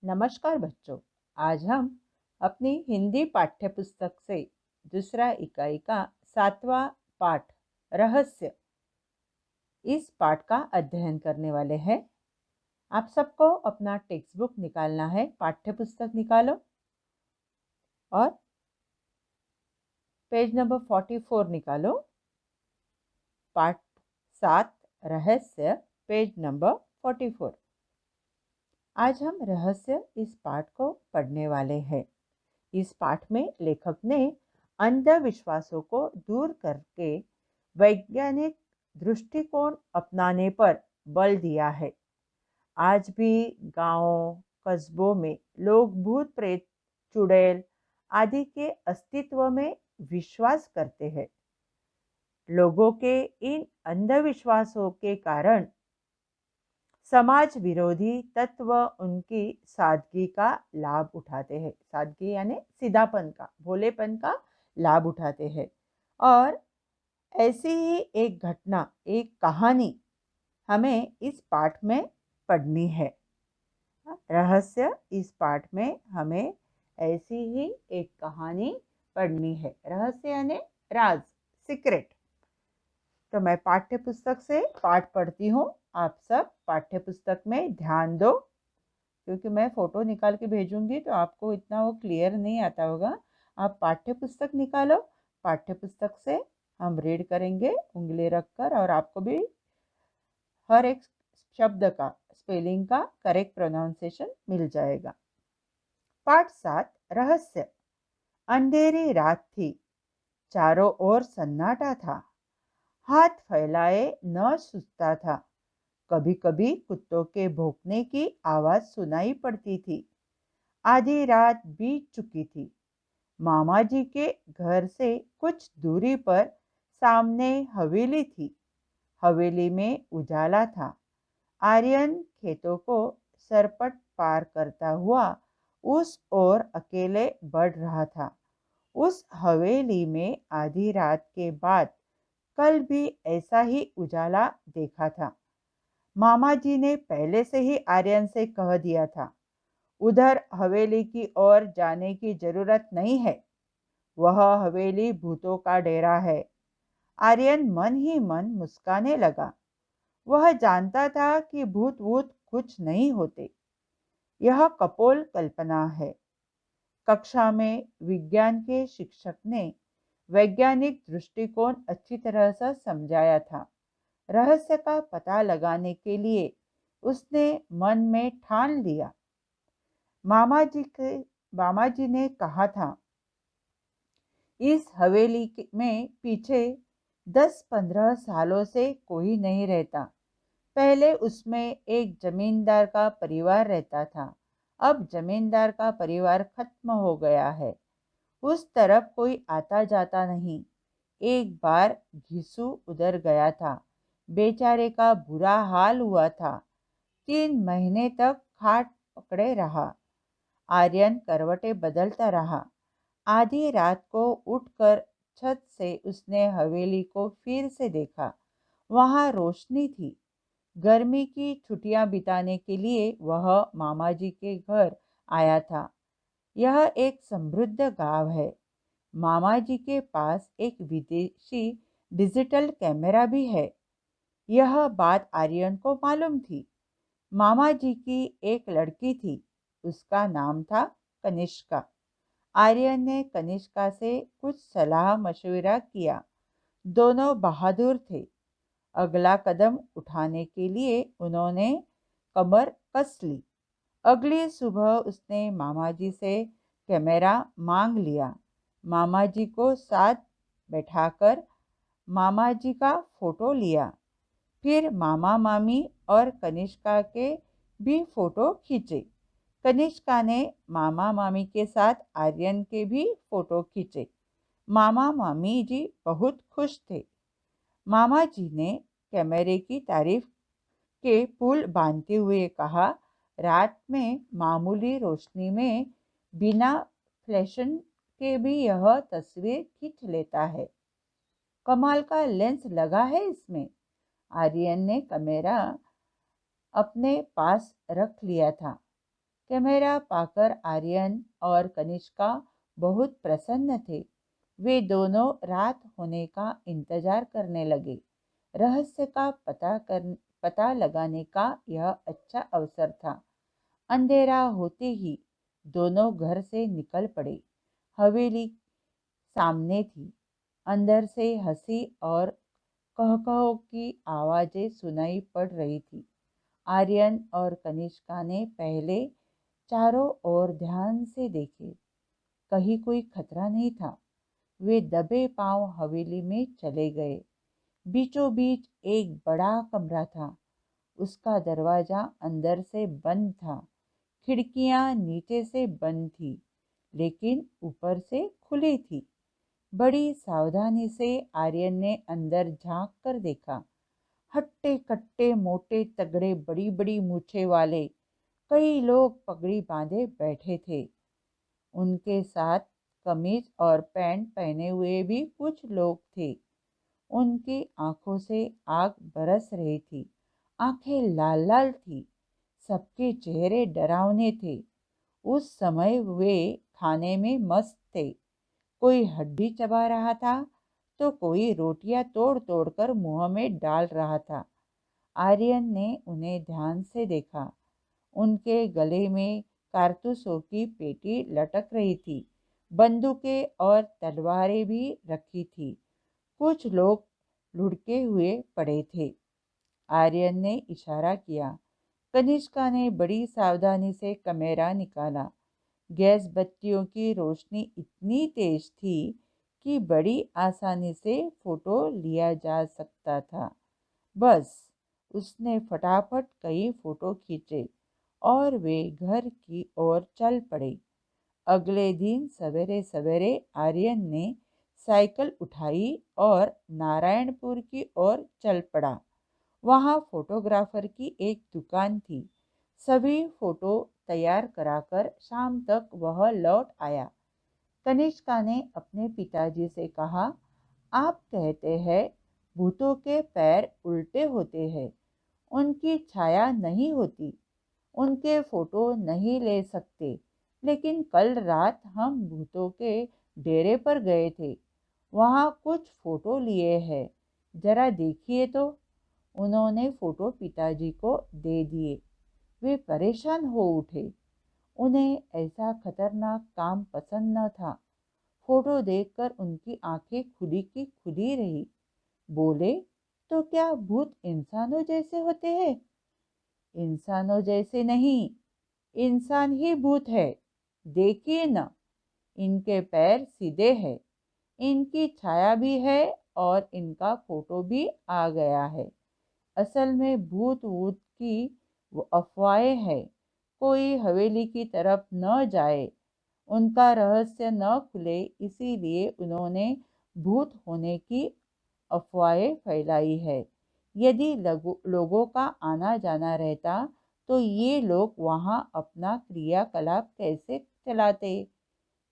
नमस्कार बच्चों। आज हम अपनी हिंदी पाठ्य पुस्तक से दूसरा इकाई का 7वां पाठ रहस्य इस पाठ का अध्ययन करने वाले हैं। आप सबको अपना टेक्स्ट बुक निकालना है, पाठ्य पुस्तक निकालो और पेज नंबर 44 निकालो। पाठ 7 रहस्य, पेज नंबर 44। आज हम रहस्य इस पाठ को पढ़ने वाले हैं। इस पाठ में लेखक ने अंधविश्वासों को दूर करके वैज्ञानिक दृष्टिकोण अपनाने पर बल दिया है। आज भी गांवों, कस्बों में लोग भूत प्रेत, चुड़ैल आदि के अस्तित्व में विश्वास करते हैं। लोगों के इन अंधविश्वासों के कारण समाज विरोधी तत्व उनकी सादगी का लाभ उठाते हैं। सादगी यानी सीधापन का, भोलेपन का लाभ उठाते हैं। और ऐसी ही एक घटना, एक कहानी हमें इस पाठ में पढ़नी है। रहस्य इस पाठ में हमें ऐसी ही एक कहानी पढ़नी है। रहस्य यानी राज, सीक्रेट। तो मैं पाठ्य पुस्तक से पाठ पढ़ती हूँ। आप सब पाठ्य पुस्तक में ध्यान दो, क्योंकि मैं फ़ोटो निकाल के भेजूंगी तो आपको इतना वो क्लियर नहीं आता होगा। आप पाठ्य पुस्तक निकालो, पाठ्य पुस्तक से हम रीड करेंगे उंगली रखकर, और आपको भी हर एक शब्द का, स्पेलिंग का करेक्ट प्रोनाउंसिएशन मिल जाएगा। पाठ 7 रहस्य। अंधेरी रात थी, चारों ओर सन्नाटा था। हाथ फैलाए न सूझता था। कभी कभी कुत्तों के भौंकने की आवाज सुनाई पड़ती थी। आधी रात बीत चुकी थी। मामा जी के घर से कुछ दूरी पर सामने हवेली थी। हवेली में उजाला था। आर्यन खेतों को सरपट पार करता हुआ उस ओर अकेले बढ़ रहा था। उस हवेली में आधी रात के बाद कल भी ऐसा ही उजाला देखा था। मामा जी ने पहले से ही आर्यन से कह दिया था, उधर हवेली की ओर जाने की जरूरत नहीं है, वह हवेली भूतों का डेरा है। आर्यन मन ही मन मुस्काने लगा। वह जानता था कि भूत वूत कुछ नहीं होते, यह कपोल कल्पना है। कक्षा में विज्ञान के शिक्षक ने वैज्ञानिक दृष्टिकोण अच्छी तरह से समझाया था। रहस्य का पता लगाने के लिए उसने मन में ठान लिया। मामा जी ने कहा था, इस हवेली में पीछे 10-15 सालों से कोई नहीं रहता। पहले उसमें एक जमींदार का परिवार रहता था। अब जमींदार का परिवार खत्म हो गया है। उस तरफ कोई आता जाता नहीं। एक बार घिसू उधर गया था। बेचारे का बुरा हाल हुआ था। 3 महीने तक खाट पकड़े रहा। आर्यन करवटें बदलता रहा। आधी रात को उठकर छत से उसने हवेली को फिर से देखा। वहां रोशनी थी। गर्मी की छुट्टियां बिताने के लिए वह मामा जी के घर आया था। यह एक समृद्ध गांव है। मामा जी के पास एक विदेशी डिजिटल कैमरा भी है। यह बात आर्यन को मालूम थी। मामा जी की एक लड़की थी, उसका नाम था कनिष्का। आर्यन ने कनिष्का से कुछ सलाह मशविरा किया। दोनों बहादुर थे। अगला कदम उठाने के लिए उन्होंने कमर कस ली। अगली सुबह उसने मामा जी से कैमरा मांग लिया। मामा जी को साथ बैठाकर मामा जी का फोटो लिया। फिर मामा मामी और कनिष्का के भी फोटो खींचे। कनिष्का ने मामा मामी के साथ आर्यन के भी फोटो खींचे। मामा मामी जी बहुत खुश थे। मामा जी ने कैमरे की तारीफ के पुल बांधते हुए कहा, रात में मामूली रोशनी में बिना फ्लैशन के भी यह तस्वीर खींच लेता है। कमाल का लेंस लगा है इसमें। आर्यन ने कैमरा अपने पास रख लिया था। कैमरा पाकर आर्यन और कनिष्का बहुत प्रसन्न थे। वे दोनों रात होने का इंतजार करने लगे। रहस्य का पता लगाने का यह अच्छा अवसर था। अंधेरा होते ही दोनों घर से निकल पड़े। हवेली सामने थी। अंदर से हंसी और कहकहों की आवाजें सुनाई पड़ रही थी। आर्यन और कनिष्का ने पहले चारों ओर ध्यान से देखे। कहीं कोई खतरा नहीं था। वे दबे पांव हवेली में चले गए। बीचों बीच एक बड़ा कमरा था। उसका दरवाजा अंदर से बंद था। खिड़कियां नीचे से बंद थी, लेकिन ऊपर से खुली थी। बड़ी सावधानी से आर्यन ने अंदर झांक कर देखा। हट्टे कट्टे मोटे तगड़े बड़ी बड़ी मूछें वाले कई लोग पगड़ी बांधे बैठे थे। उनके साथ कमीज और पैंट पहने हुए भी कुछ लोग थे। उनकी आंखों से आग बरस रही थी। आंखें लाल लाल थी। सबके चेहरे डरावने थे। उस समय वे खाने में मस्त थे। कोई हड्डी चबा रहा था तो कोई रोटियां तोड़ तोड़ कर मुंह में डाल रहा था। आर्यन ने उन्हें ध्यान से देखा। उनके गले में कारतूसों की पेटी लटक रही थी। बंदूकें और तलवारें भी रखी थी। कुछ लोग लुढ़के हुए पड़े थे। आर्यन ने इशारा किया। कनिष्का ने बड़ी सावधानी से कैमरा निकाला। गैस बत्तियों की रोशनी इतनी तेज थी कि बड़ी आसानी से फोटो लिया जा सकता था। बस उसने फटाफट कई फोटो खींचे और वे घर की ओर चल पड़े। अगले दिन सवेरे सवेरे आर्यन ने साइकिल उठाई और नारायणपुर की ओर चल पड़ा। वहाँ फोटोग्राफर की एक दुकान थी। सभी फोटो तैयार कराकर शाम तक वह लौट आया। कनिष्का ने अपने पिताजी से कहा, आप कहते हैं भूतों के पैर उल्टे होते हैं, उनकी छाया नहीं होती, उनके फोटो नहीं ले सकते। लेकिन कल रात हम भूतों के डेरे पर गए थे। वहाँ कुछ फोटो लिए हैं, जरा देखिए तो। उन्होंने फोटो पिताजी को दे दिए। वे परेशान हो उठे। उन्हें ऐसा खतरनाक काम पसंद न था। फोटो देखकर उनकी आंखें खुली की खुली रही। बोले, तो क्या भूत इंसानों जैसे होते हैं? इंसानों जैसे नहीं, इंसान ही भूत है। देखिए न, इनके पैर सीधे हैं, इनकी छाया भी है और इनका फोटो भी आ गया है। असल में भूत वूत की वो अफवाहें हैं। कोई हवेली की तरफ न जाए, उनका रहस्य न खुले, इसीलिए उन्होंने भूत होने की अफवाहें फैलाई है। यदि लोगों का आना जाना रहता तो ये लोग वहाँ अपना क्रियाकलाप कैसे चलाते?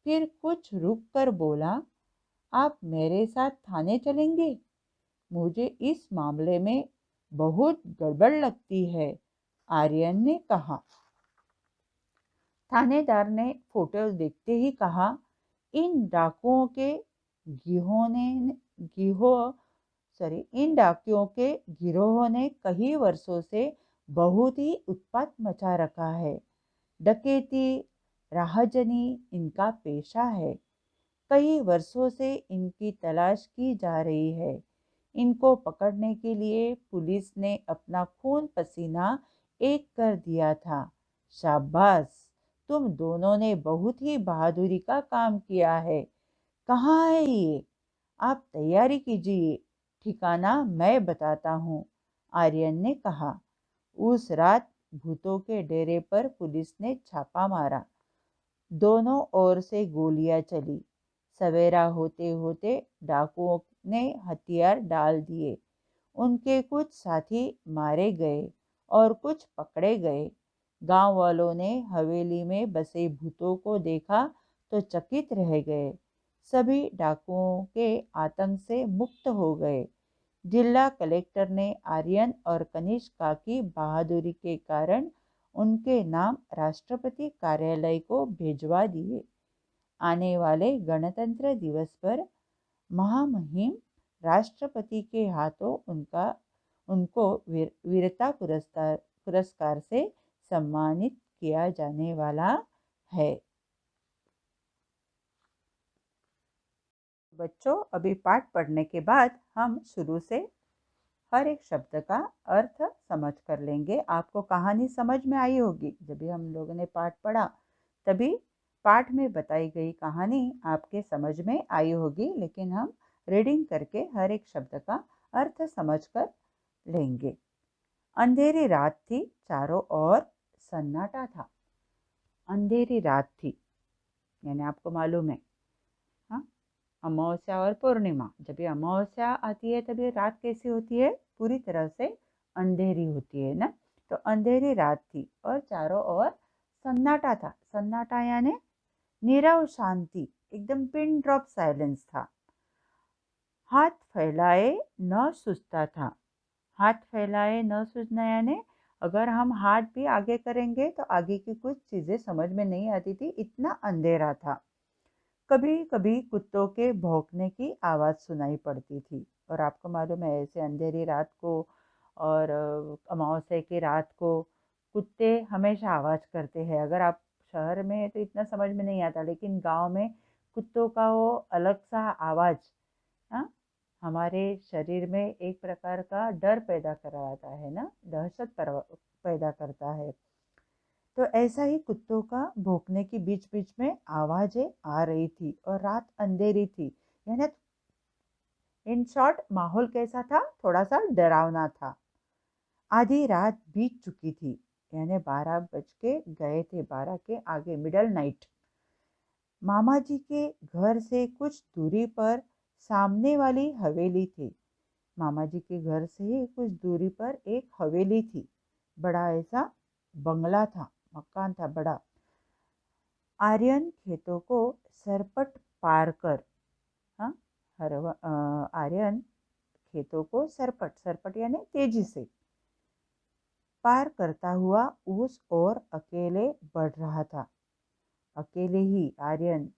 फिर कुछ रुक कर बोला, आप मेरे साथ थाने चलेंगे? मुझे इस मामले में बहुत गड़बड़ लगती है, आर्यन ने कहा। थानेदार ने फोटो देखते ही कहा, इन डाकुओं के गिरोह ने गिरोह सॉरी इन डाकुओं के गिरोह ने कई वर्षों से बहुत ही उत्पात मचा रखा है। डकैती, राहजनी इनका पेशा है। कई वर्षों से इनकी तलाश की जा रही है। इनको पकड़ने के लिए पुलिस ने अपना खून पसीना एक कर दिया था। शाबाश, तुम दोनों ने बहुत ही बहादुरी का काम किया है। कहाँ है ये? आप तैयारी कीजिए, ठिकाना मैं बताता हूँ, आर्यन ने कहा। उस रात भूतों के डेरे पर पुलिस ने छापा मारा। दोनों ओर से गोलियां चली। सवेरा होते होते डाकुओं ने हथियार डाल दिए। उनके कुछ साथी मारे गए और कुछ पकड़े गए। गांव वालों ने हवेली में बसे भूतों को देखा तो चकित रह गए। सभी डाकुओं के आतंक से मुक्त हो गए। जिला कलेक्टर ने आर्यन और कनिष्का की बहादुरी के कारण उनके नाम राष्ट्रपति कार्यालय को भिजवा दिए। आने वाले गणतंत्र दिवस पर महामहिम राष्ट्रपति के हाथों उनको वीरता पुरस्कार से सम्मानित किया जाने वाला है। बच्चों, अभी पाठ पढ़ने के बाद हम शुरू से हर एक शब्द का अर्थ समझ कर लेंगे। आपको कहानी समझ में आई होगी। जब भी हम लोगों ने पाठ पढ़ा तभी पाठ में बताई गई कहानी आपके समझ में आई होगी, लेकिन हम रीडिंग करके हर एक शब्द का अर्थ समझ कर लेंगे। अंधेरी रात थी, चारों ओर सन्नाटा था। अंधेरी रात थी यानी आपको मालूम है, हाँ, अमावस्या और पूर्णिमा। जब ये अमावस्या आती है तब ये रात कैसी होती है? पूरी तरह से अंधेरी होती है ना। तो अंधेरी रात थी और चारों ओर सन्नाटा था। सन्नाटा यानी नीरव शांति, एकदम पिन ड्रॉप साइलेंस था। हाथ फैलाए न सूझता था। हाथ फैलाए न सूझना यानी अगर हम हाथ भी आगे करेंगे तो आगे की कुछ चीज़ें समझ में नहीं आती थी, इतना अंधेरा था। कभी कभी कुत्तों के भौंकने की आवाज़ सुनाई पड़ती थी। और आपको मालूम है, ऐसे अंधेरी रात को और अमावस्या की रात को कुत्ते हमेशा आवाज़ करते हैं। अगर आप शहर में हैं तो इतना समझ में नहीं आता, लेकिन गांव में कुत्तों का वो अलग सा आवाज़, हाँ, हमारे शरीर में एक प्रकार का डर पैदा कराता है ना, दहशत पैदा करता है। तो ऐसा ही कुत्तों का भौंकने की बीच बीच में आवाजें आ रही थी और रात अंधेरी थी। यानी इन शॉर्ट माहौल कैसा था? थोड़ा सा डरावना था। आधी रात बीत चुकी थी यानी 12 बज के गए थे, 12 के आगे, मिडल नाइट। मामा जी के घर से कुछ दूरी पर सामने वाली हवेली थी। मामा जी के घर से ही कुछ दूरी पर एक हवेली थी। बड़ा ऐसा बंगला था, मकान था बड़ा। आर्यन खेतों को सरपट पार कर, हाँ, आर्यन खेतों को सरपट सरपट यानी तेजी से पार करता हुआ उस ओर अकेले बढ़ रहा था। अकेले ही आर्यन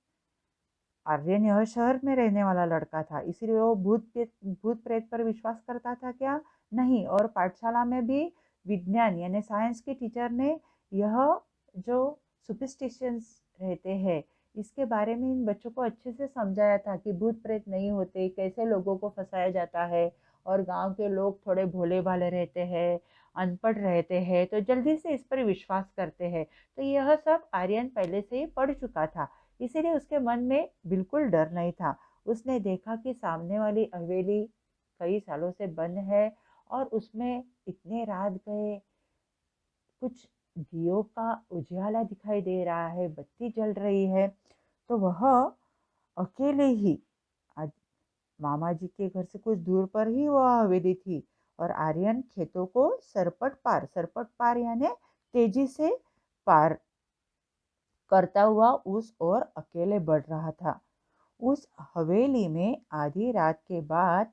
आर्यन यह शहर में रहने वाला लड़का था, इसलिए वो भूत प्रेत पर विश्वास करता था क्या? नहीं। और पाठशाला में भी विज्ञान यानी साइंस की टीचर ने यह जो सुपरस्टिशंस रहते हैं इसके बारे में इन बच्चों को अच्छे से समझाया था कि भूत प्रेत नहीं होते, कैसे लोगों को फंसाया जाता है। और गांव के लोग थोड़े भोले भाले रहते हैं, अनपढ़ रहते हैं, तो जल्दी से इस पर विश्वास करते हैं। तो यह सब आर्यन पहले से ही पढ़ चुका था, इसीलिए उसके मन में बिल्कुल डर नहीं था। उसने देखा कि सामने वाली हवेली कई सालों से बंद है और उसमें इतने रात गए, कुछ दियों का उजाला दिखाई दे रहा है, बत्ती जल रही है। तो वह अकेले ही, आज मामा जी के घर से कुछ दूर पर ही वह हवेली थी और आर्यन खेतों को सरपट पार यानी तेजी से पार करता हुआ उस ओर अकेले बढ़ रहा था। उस हवेली में आधी रात के बाद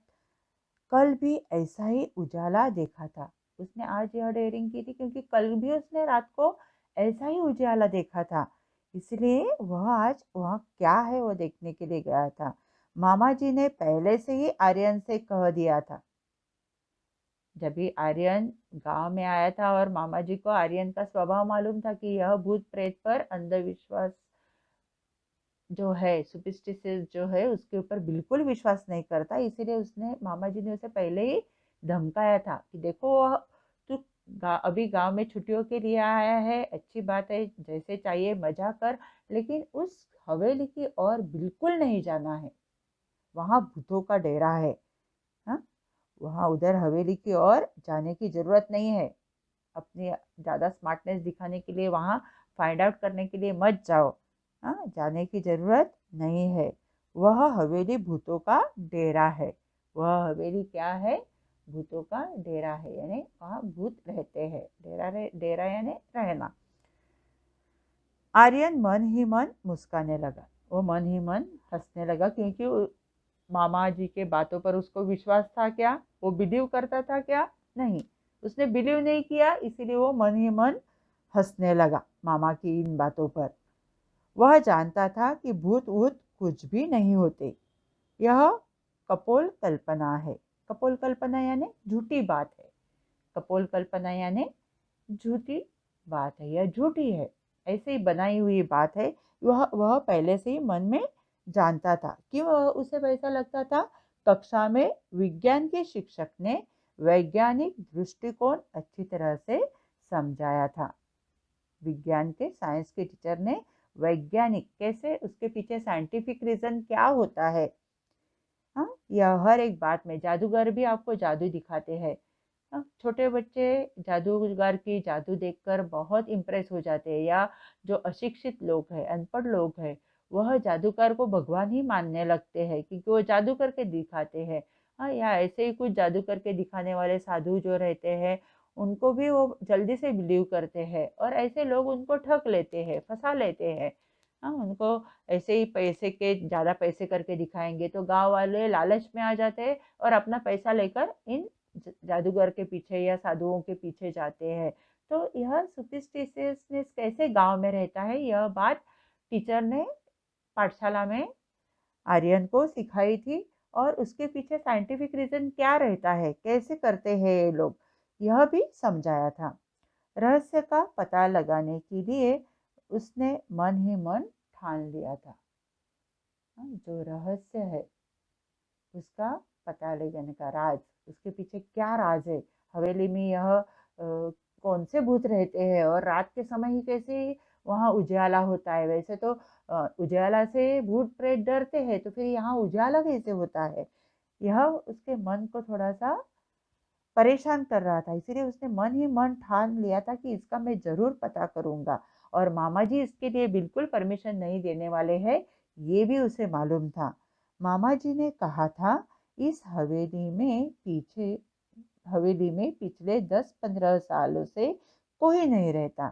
कल भी ऐसा ही उजाला देखा था। उसने आज यह डेयरिंग की थी क्योंकि कल भी उसने रात को ऐसा ही उजाला देखा था, इसलिए वह आज वहाँ क्या है वो देखने के लिए गया था। मामा जी ने पहले से ही आर्यन से कह दिया था। जब भी आर्यन गांव में आया था और मामा जी को आर्यन का स्वभाव मालूम था कि यह भूत प्रेत पर अंधविश्वास जो है, सुपरस्टिशियस जो है, उसके ऊपर बिल्कुल विश्वास नहीं करता। इसीलिए उसने, मामा जी ने उसे पहले ही धमकाया था कि देखो तू अभी गांव में छुट्टियों के लिए आया है, अच्छी बात है, जैसे चाहिए मजा कर, लेकिन उस हवेली की ओर बिल्कुल नहीं जाना है, वहाँ भूतों का डेरा है। हाँ, वहाँ उधर हवेली की ओर जाने की जरूरत नहीं है। अपनी ज़्यादा स्मार्टनेस दिखाने के लिए, वहाँ फाइंड आउट करने के लिए मत जाओ। हाँ, जाने की जरूरत नहीं है। वह हवेली भूतों का डेरा है। वह हवेली क्या है? भूतों का डेरा है, यानी वहाँ भूत रहते हैं। डेरा यानी रहना। आर्यन मन ही मन मुस्काने लगा। वो मन ही मन हंसने लगा क्योंकि मामा जी के बातों पर उसको विश्वास था क्या? वो बिलीव करता था क्या? नहीं, उसने बिलीव नहीं किया, इसीलिए वो मन ही मन हंसने लगा मामा की इन बातों पर। वह जानता था कि भूत वूत कुछ भी नहीं होते, यह कपोल कल्पना है। कपोल कल्पना यानी झूठी बात है। कपोल कल्पना यानी झूठी बात है या झूठी है, ऐसे ही बनाई हुई बात है। वह पहले से ही मन में जानता था। क्यों उसे वैसा लगता था? कक्षा में विज्ञान के शिक्षक ने वैज्ञानिक दृष्टिकोण अच्छी तरह से समझाया था। विज्ञान के साइंस के टीचर ने वैज्ञानिक कैसे, उसके पीछे साइंटिफिक रीजन क्या होता है, हाँ, यह हर एक बात में। जादूगर भी आपको जादू दिखाते हैं। छोटे बच्चे जादूगर की जादू देखकर बहुत इम्प्रेस हो जाते हैं, या जो अशिक्षित लोग हैं, अनपढ़ लोग हैं, वह जादूगर को भगवान ही मानने लगते हैं क्योंकि वो जादू करके दिखाते हैं। हाँ, या ऐसे ही कुछ जादू करके दिखाने वाले साधु जो रहते हैं, उनको भी वो जल्दी से बिलीव करते हैं और ऐसे लोग उनको ठग लेते हैं, फंसा लेते हैं। हाँ, उनको ऐसे ही पैसे के ज़्यादा पैसे करके दिखाएंगे तो गांव वाले लालच में आ जाते हैं और अपना पैसा लेकर इन जादूगर के पीछे या साधुओं के पीछे जाते हैं। तो यह सुपरस्टिशियसनेस कैसे गांव में रहता है, यह बात टीचर ने पाठशाला में आर्यन को सिखाई थी। और उसके पीछे साइंटिफिक रीजन क्या रहता है, कैसे करते हैं ये लोग, यह भी समझाया था। रहस्य का पता लगाने के लिए उसने मन ही मन ठान लिया था। जो रहस्य है उसका पता लगाने का राज, उसके पीछे क्या राज है, हवेली में यह कौन से भूत रहते हैं और रात के समय ही कैसे वहाँ उजाला होता है। वैसे तो उजाला से भूत प्रेत डरते हैं, तो फिर यहाँ उजाला कैसे होता है, यह उसके मन को थोड़ा सा परेशान कर रहा था। इसीलिए उसने मन ही मन ठान लिया था कि इसका मैं जरूर पता करूंगा। और मामा जी इसके लिए बिल्कुल परमिशन नहीं देने वाले हैं, ये भी उसे मालूम था। मामा जी ने कहा था, इस हवेली में पिछले 10-15 सालों से कोई नहीं रहता।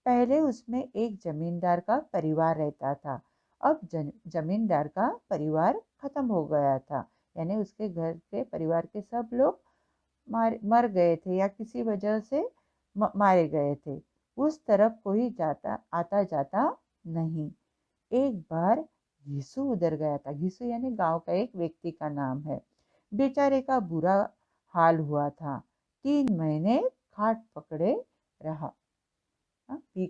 पहले उसमें एक जमींदार का परिवार रहता था। अब जमींदार का परिवार खत्म हो गया था, यानी उसके घर के परिवार के सब लोग मर गए थे या किसी वजह से मारे गए थे। उस तरफ कोई जाता आता जाता नहीं। एक बार घिसू उधर गया था। घिसू यानी गांव का एक व्यक्ति का नाम है। बेचारे का बुरा हाल हुआ था। 3 महीने खाट पकड़े रहा।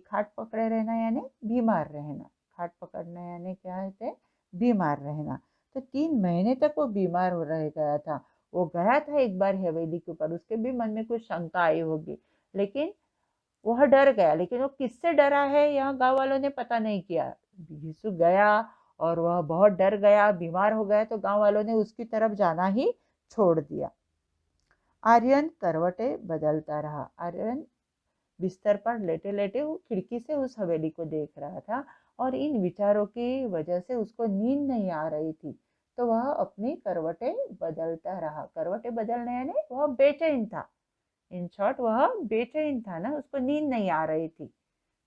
खाट पकड़े रहना यानी बीमार रहना। खाट पकड़ना यानी क्या है? बीमार रहना। तो 3 महीने तक वो बीमार हो रह गया था। वो गया था एक बार हवेली के ऊपर, उसके भी मन में कुछ शंका आई होगी, लेकिन वह डर गया। लेकिन वो किससे डरा है यहाँ गांव वालों ने पता नहीं किया। यीशु गया और वह बहुत डर गया, बीमार हो गया, तो गांव वालों ने उसकी तरफ जाना ही छोड़ दिया। आर्यन करवटे बदलता रहा। आर्यन बिस्तर पर लेटे लेटे वो खिड़की से उस हवेली को देख रहा था और इन विचारों की वजह से उसको नींद नहीं आ रही थी। तो वह अपनी करवटें बदलता रहा। करवटें बदलने यानी वह बेचैन था। इन शॉर्ट वह बेचैन था ना, उसको नींद नहीं आ रही थी,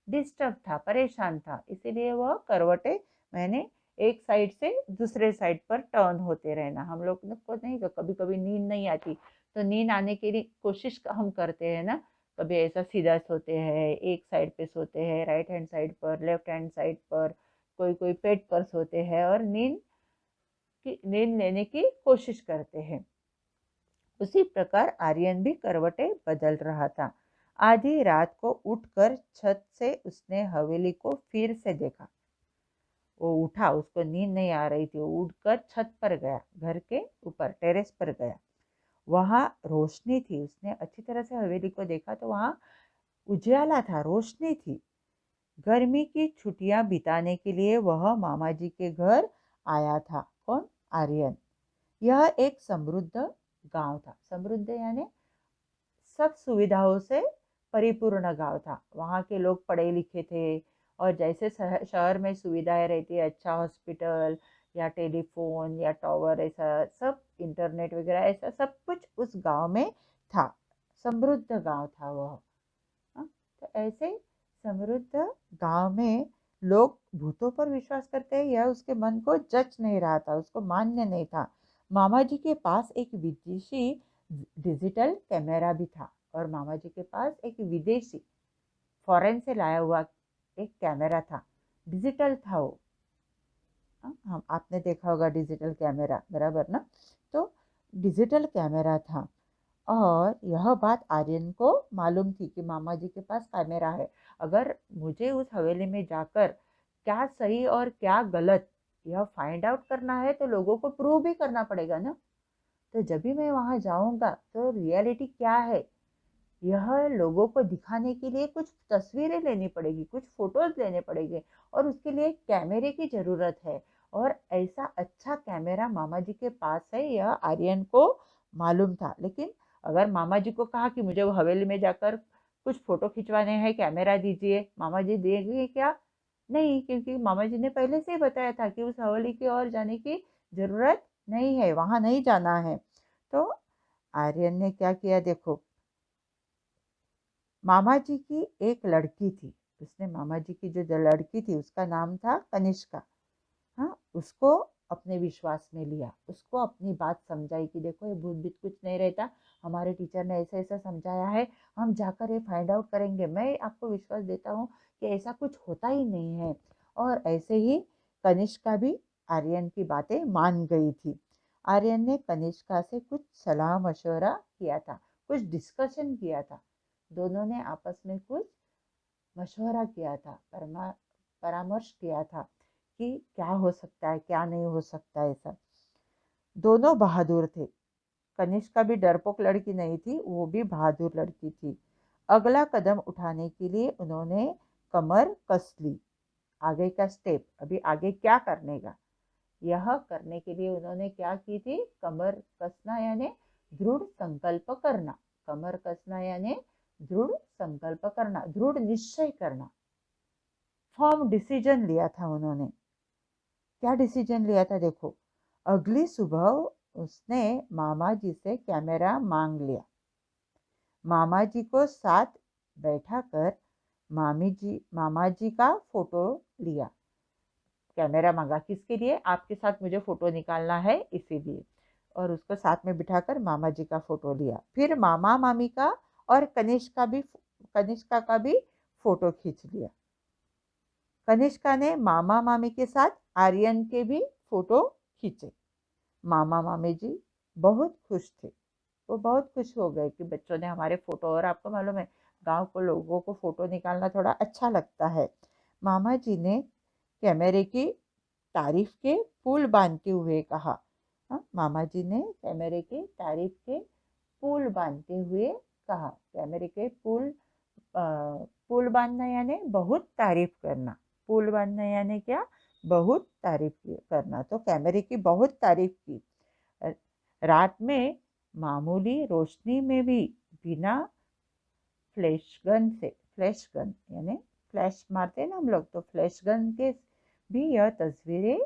डिस्टर्ब था, परेशान था, इसीलिए वह करवटें, मैंने एक साइड से दूसरे साइड पर टर्न होते रहना। हम लोग को नहीं, कभी कभी नींद नहीं आती तो नींद आने के लिए कोशिश हम करते हैं ना, कभी ऐसा सीधा सोते हैं, एक साइड पे सोते हैं, राइट हैंड साइड पर, लेफ्ट हैंड साइड पर, कोई कोई पेट पर सोते हैं और नींद लेने की कोशिश करते हैं। उसी प्रकार आर्यन भी करवटें बदल रहा था। आधी रात को उठकर छत से उसने हवेली को फिर से देखा। वो उठा, उसको नींद नहीं आ रही थी, वो उठकर छत पर गया, घर के ऊपर टेरेस पर गया। वहां रोशनी थी। उसने अच्छी तरह से हवेली को देखा तो वहां उजाला था, रोशनी थी। गर्मी की छुट्टियां बिताने के लिए वह मामा जी के घर आया था। कौन? आर्यन। यह एक समृद्ध गांव था। समृद्ध यानी सब सुविधाओं से परिपूर्ण गांव था। वहाँ के लोग पढ़े लिखे थे और जैसे शहर में सुविधाएं रहती है, अच्छा हॉस्पिटल या टेलीफोन या टावर, ऐसा सब, इंटरनेट वगैरह, ऐसा सब कुछ उस गांव में था। समृद्ध गांव था वह। तो ऐसे समृद्ध गांव में लोग भूतों पर विश्वास करते हैं, यह उसके मन को जच नहीं रहा था, उसको मान्य नहीं था। मामा जी के पास एक विदेशी डिजिटल कैमरा भी था और मामा जी के पास एक विदेशी फॉरेन से लाया हुआ एक कैमरा था, डिजिटल था वो। हम आपने देखा होगा डिजिटल कैमरा, बराबर ना। तो डिजिटल कैमरा था और यह बात आर्यन को मालूम थी कि मामा जी के पास कैमरा है। अगर मुझे उस हवेली में जाकर क्या सही और क्या गलत यह फाइंड आउट करना है तो लोगों को प्रूव भी करना पड़ेगा ना। तो जब भी मैं वहाँ जाऊँगा तो रियलिटी क्या है यह लोगों को दिखाने के लिए कुछ तस्वीरें लेनी पड़ेगी, कुछ फोटोज लेने पड़ेंगे और उसके लिए कैमरे की ज़रूरत है। और ऐसा अच्छा कैमरा मामा जी के पास है यह आर्यन को मालूम था। लेकिन अगर मामा जी को कहा कि मुझे वो हवेली में जाकर कुछ फ़ोटो खिंचवाने हैं, कैमरा दीजिए, मामा जी देंगे क्या? नहीं, क्योंकि मामा जी ने पहले से ही बताया था कि उस हवेली की ओर जाने की ज़रूरत नहीं है, वहाँ नहीं जाना है। तो आर्यन ने क्या किया देखो, मामा जी की एक लड़की थी, उसने मामा जी की जो लड़की थी उसका नाम था कनिष्का। हाँ, उसको अपने विश्वास में लिया, उसको अपनी बात समझाई कि देखो ये भूत भीत कुछ नहीं रहता, हमारे टीचर ने ऐसा ऐसा समझाया है, हम जाकर ये फाइंड आउट करेंगे, मैं आपको विश्वास देता हूँ कि ऐसा कुछ होता ही नहीं है। और ऐसे ही कनिष्का भी आर्यन की बातें मान गई थी। आर्यन ने कनिष्का से कुछ सलाह मशवरा किया था, कुछ डिस्कशन किया था, दोनों ने आपस में कुछ मशवरा किया था, परामर्श किया था कि क्या हो सकता है क्या नहीं हो सकता है सब। दोनों बहादुर थे, कनिष्का भी डरपोक लड़की नहीं थी, वो भी बहादुर लड़की थी। अगला कदम उठाने के लिए उन्होंने कमर कस ली। आगे का स्टेप, अभी आगे क्या करने का, यह करने के लिए उन्होंने क्या की थी, कमर कसना यानी दृढ़ संकल्प करना। कमर कसना यानी दृढ़ संकल्प करना, दृढ़ निश्चय करना, फर्म डिसीजन लिया था उन्होंने। क्या डिसीजन लिया था देखो, अगली सुबह उसने मामा जी से कैमरा मांग लिया। मामा जी को साथ बैठा कर मामा जी का फोटो लिया। कैमरा मांगा किसके लिए, आपके साथ मुझे फोटो निकालना है इसीलिए। और उसको साथ में बिठाकर मामा जी का फोटो लिया। फिर मामा मामी का और कनिष्का का भी फोटो खींच लिया। कनिष्का ने मामा मामी के साथ आर्यन के भी फोटो खींचे। मामा मामी जी बहुत खुश थे, वो बहुत खुश हो गए कि बच्चों ने हमारे फोटो, और आपको मालूम है गांव को लोगों को फोटो निकालना थोड़ा अच्छा लगता है। मामा जी ने कैमरे की तारीफ के पुल बांधते हुए कहा, हाँ, मामा जी ने कैमरे के तारीफ के पुल बांधते हुए कहा, कैमरे के पुल बांधना यानी बहुत तारीफ करना। पुल बांधना यानी क्या, बहुत तारीफ करना। तो कैमरे की बहुत तारीफ की। रात में मामूली रोशनी में भी बिना फ्लैश गन यानी फ्लैश मारते हैं ना हम लोग, तो फ्लैश गन के भी यह तस्वीरें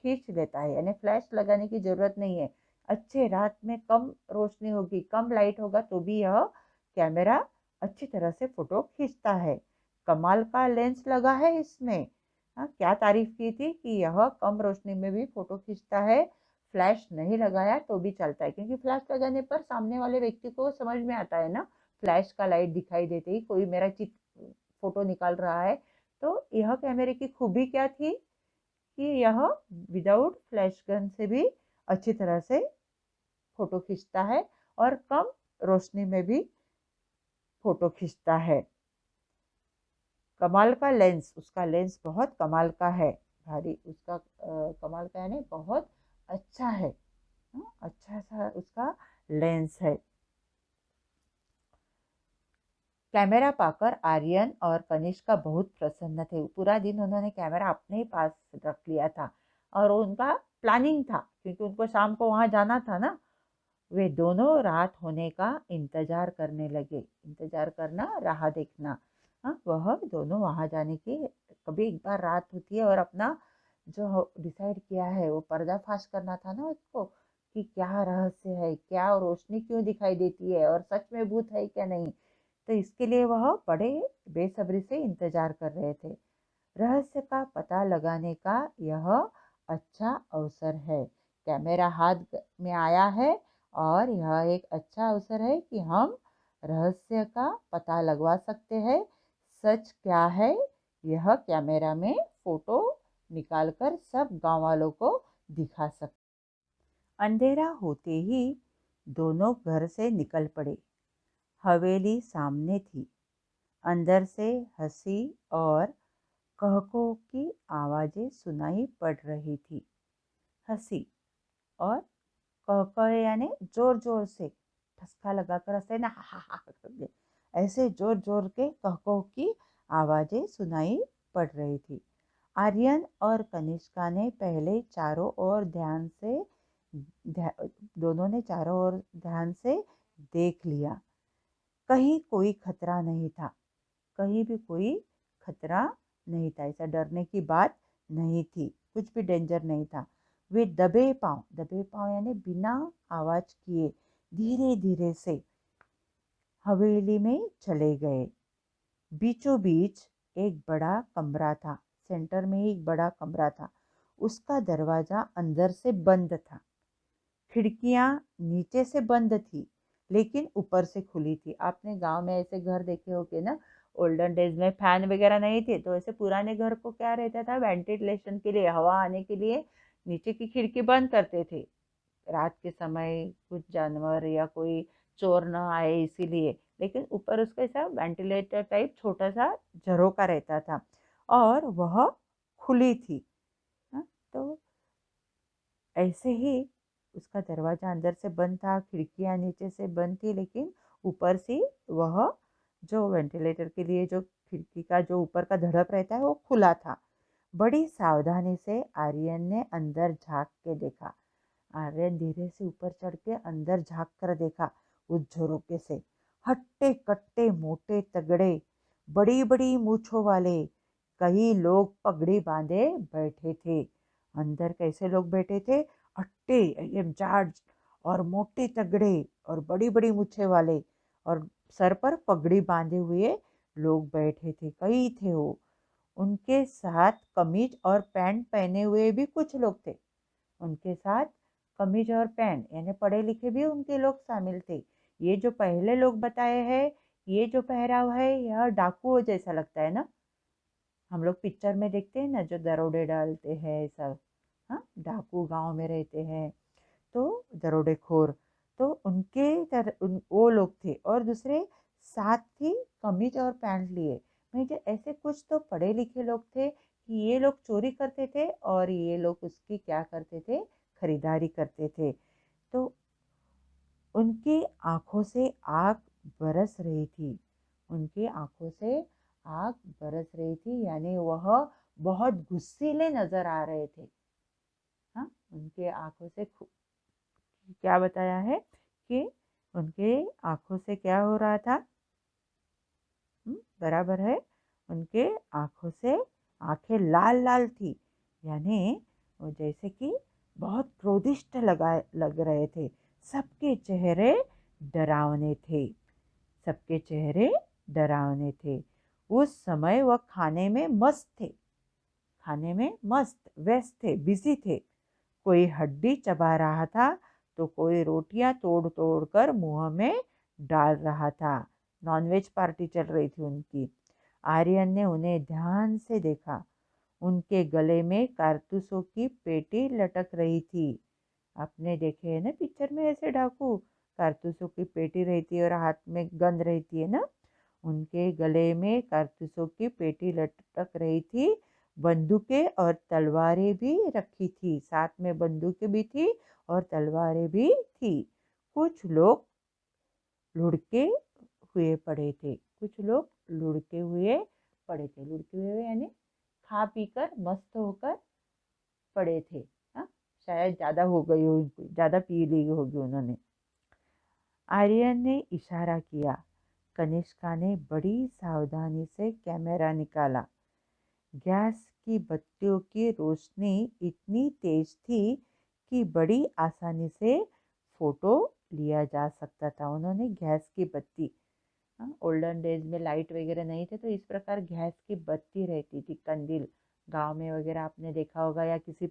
खींच लेता है, यानी फ्लैश लगाने की जरूरत नहीं है। अच्छे रात में कम रोशनी होगी, कम लाइट होगा तो भी यह कैमरा अच्छी तरह से फोटो खींचता है। कमाल का लेंस लगा है इसमें। हाँ, क्या तारीफ की थी कि यह कम रोशनी में भी फोटो खींचता है, फ्लैश नहीं लगाया तो भी चलता है, क्योंकि फ्लैश लगाने पर सामने वाले व्यक्ति को समझ में आता है ना, फ्लैश का लाइट दिखाई देते ही कोई मेरा फोटो निकाल रहा है। तो यह कैमरे की खूबी क्या थी कि यह विदाउट फ्लैश गन से भी अच्छी तरह से फोटो खींचता है और कम रोशनी में भी फोटो खींचता है। कमाल का लेंस, उसका लेंस बहुत कमाल का है, भारी उसका कमाल का यानी बहुत अच्छा है। अच्छा सा उसका लेंस है। कैमरा पाकर आर्यन और कनिष्का बहुत प्रसन्न थे। पूरा दिन उन्होंने कैमरा अपने ही पास रख लिया था और उनका प्लानिंग था, क्योंकि उनको शाम को वहाँ जाना था ना। वे दोनों रात होने का इंतजार करने लगे। इंतजार करना, राह देखना। हाँ, वह दोनों वहाँ जाने की, कभी एक बार रात होती है और अपना जो डिसाइड किया है वो पर्दाफाश करना था ना उसको, कि क्या रहस्य है, क्या रोशनी क्यों दिखाई देती है और सच में भूत है क्या नहीं। तो इसके लिए वह बड़े बेसब्री से इंतजार कर रहे थे। रहस्य का पता लगाने का यह अच्छा अवसर है। कैमरा हाथ में आया है और यह एक अच्छा अवसर है कि हम रहस्य का पता लगवा सकते हैं, सच क्या है यह कैमरा में फोटो निकालकर सब गांव वालों को दिखा सकते। अंधेरा होते ही दोनों घर से निकल पड़े। हवेली सामने थी। अंदर से हंसी और कहकों की आवाजें सुनाई पड़ रही थी। हंसी और कहकहे यानी जोर जोर से ठसका लगाकर हंसते ना, हा हा करके ऐसे जोर जोर के कहकों की आवाजें सुनाई पड़ रही थी। आर्यन और कनिष्का ने पहले चारों ओर दोनों ने चारों ओर ध्यान से देख लिया। कहीं कोई खतरा नहीं था। कहीं भी कोई खतरा नहीं था, ऐसा डरने की बात नहीं थी, कुछ भी डेंजर नहीं था। वे दबे पांव यानी बिना आवाज किए धीरे धीरे से हवेली में चले गए। बीचों बीच एक बड़ा कमरा था। सेंटर में ही एक बड़ा कमरा था। उसका दरवाजा अंदर से बंद था। खिड़कियां नीचे से बंद थी लेकिन ऊपर से खुली थी। आपने गांव में ऐसे घर देखे होंगे ना, ओल्डन डेज में फैन वगैरह नहीं थे, तो ऐसे पुराने घर को क्या रहता था, वेंटिलेशन के लिए, हवा आने के लिए नीचे की खिड़की बंद करते थे। रात के समय कुछ जानवर या कोई चोर न आए इसीलिए। लेकिन ऊपर उसका ऐसा वेंटिलेटर टाइप छोटा सा झरोका रहता था और वह खुली थी। हाँ, तो ऐसे ही उसका दरवाजा अंदर से बंद था, खिड़कियां नीचे से बंद थी, लेकिन ऊपर से वह जो वेंटिलेटर के लिए जो खिड़की का जो ऊपर का धड़प रहता है वो खुला था। बड़ी सावधानी से आर्यन ने अंदर झांक के देखा। आर्यन धीरे से ऊपर चढ़ के अंदर झांक कर देखा। उस झरोके से हट्टे कट्टे मोटे तगड़े बड़ी बड़ी मूछों वाले कई लोग पगड़ी बांधे बैठे थे। अंदर कैसे लोग बैठे थे? हट्टे एकदम जाट और मोटे तगड़े और बड़ी बड़ी मूछे वाले और सर पर पगड़ी बांधे हुए लोग बैठे थे, कई थे वो। उनके साथ कमीज और पैंट पहने हुए भी कुछ लोग थे। उनके साथ कमीज और पैंट यानी पढ़े लिखे भी उनके लोग शामिल थे। ये जो पहले लोग बताए हैं, ये जो पहराव है, यह डाकुओं जैसा लगता है ना। हम लोग पिक्चर में देखते हैं ना, जो दरोड़े डालते हैं सब, हाँ, डाकू गांव में रहते हैं तो दरोडेखोर, तो वो लोग थे। और दूसरे साथ ही कमीज और पैंट लिए। मुझे ऐसे कुछ तो पढ़े लिखे लोग थे कि ये लोग चोरी करते थे और ये लोग उसकी क्या करते थे, खरीदारी करते थे। तो उनकी आंखों से आग बरस रही थी। उनकी आंखों से आग बरस रही थी यानी वह बहुत गुस्सैले नजर आ रहे थे। हाँ, उनके आंखों से क्या बताया है कि उनके आंखों से क्या हो रहा था? बराबर है, उनके आंखों से आंखें लाल लाल थी यानी वो जैसे कि बहुत क्रोधिष्ट लग रहे थे। सबके चेहरे डरावने थे। सबके चेहरे डरावने थे। उस समय वह खाने में मस्त थे। खाने में मस्त व्यस्त थे, बिजी थे। कोई हड्डी चबा रहा था तो कोई रोटियां तोड़ तोड़ कर मुंह में डाल रहा था। नॉनवेज पार्टी चल रही थी उनकी। आर्यन ने उन्हें ध्यान से देखा। उनके गले में कारतूसों की पेटी लटक रही थी। आपने देखे है ना पिक्चर में, ऐसे डाकू कारतूसों की पेटी रहती है और हाथ में गन रहती है ना। उनके गले में कारतूसों की पेटी लटक रही थी। बंदूकें और तलवारें भी रखी थी, साथ में बंदूकें भी थी और तलवारें भी थी। कुछ लोग लुढ़के हुए पड़े थे। कुछ लोग लुढ़के हुए पड़े थे। लुढ़के हुए यानी खा पी कर मस्त होकर पड़े थे। हाँ, शायद ज़्यादा हो गई हो, ज़्यादा पी ली होगी उन्होंने। आर्यन ने इशारा किया। कनिष्का ने बड़ी सावधानी से कैमरा निकाला। गैस की बत्तियों की रोशनी इतनी तेज थी कि बड़ी आसानी से फोटो लिया जा सकता था। उन्होंने गैस की बत्ती, हाँ, ओल्डन डेज में लाइट वगैरह नहीं थे तो इस प्रकार गैस की बत्ती रहती थी, कंदील। गांव में वगैरह आपने देखा होगा या किसी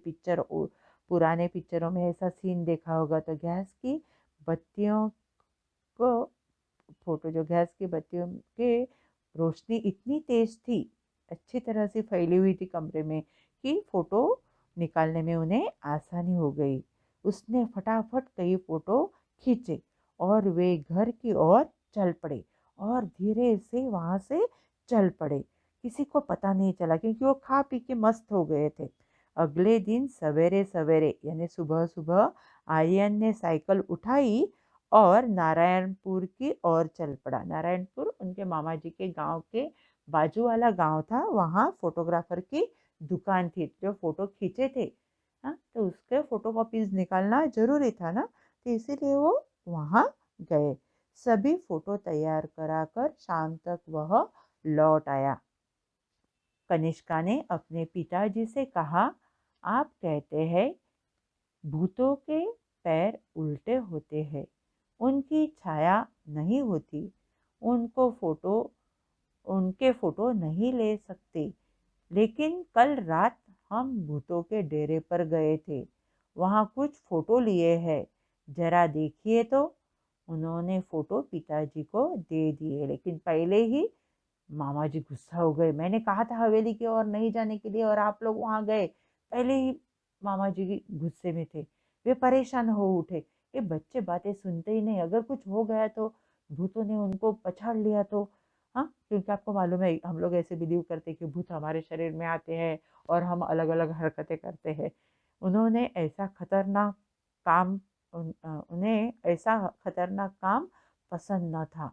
पुराने पिक्चरों में ऐसा सीन देखा होगा। तो गैस की बत्तियों को, फोटो जो गैस की बत्तियों के रोशनी इतनी तेज थी, अच्छी तरह से फैली हुई थी कमरे में, कि फ़ोटो निकालने में उन्हें आसानी हो गई। उसने फटाफट कई फ़ोटो खींचे और वे घर की ओर चल पड़े और धीरे से वहाँ से चल पड़े। किसी को पता नहीं चला क्योंकि वो खा पी के मस्त हो गए थे। अगले दिन सवेरे सवेरे यानी सुबह सुबह आर्यन ने साइकिल उठाई और नारायणपुर की ओर चल पड़ा। नारायणपुर उनके मामा जी के गांव के बाजू वाला गांव था। वहाँ फोटोग्राफर की दुकान थी जो फ़ोटो खींचे थे। हाँ, तो उसके फ़ोटोकॉपीज़ निकालना ज़रूरी था ना, तो इसीलिए वो वहाँ गए। सभी फ़ोटो तैयार कराकर शाम तक वह लौट आया। कनिष्का ने अपने पिताजी से कहा, आप कहते हैं भूतों के पैर उल्टे होते हैं, उनकी छाया नहीं होती, उनको फ़ोटो उनके फ़ोटो नहीं ले सकते। लेकिन कल रात हम भूतों के डेरे पर गए थे, वहाँ कुछ फ़ोटो लिए हैं, जरा देखिए तो। उन्होंने फ़ोटो पिताजी को दे दिए, लेकिन पहले ही मामा जी गुस्सा हो गए। मैंने कहा था हवेली की ओर नहीं जाने के लिए और आप लोग वहाँ गए। पहले ही मामा जी गुस्से में थे। वे परेशान हो उठे। ये बच्चे बातें सुनते ही नहीं, अगर कुछ हो गया तो, भूतों ने उनको पछाड़ लिया तो। हाँ, क्योंकि आपको मालूम है हम लोग ऐसे बिलीव करते हैं कि भूत हमारे शरीर में आते हैं और हम अलग अलग हरकतें करते हैं। उन्होंने ऐसा खतरनाक काम उन्हें ऐसा खतरनाक काम पसंद न था।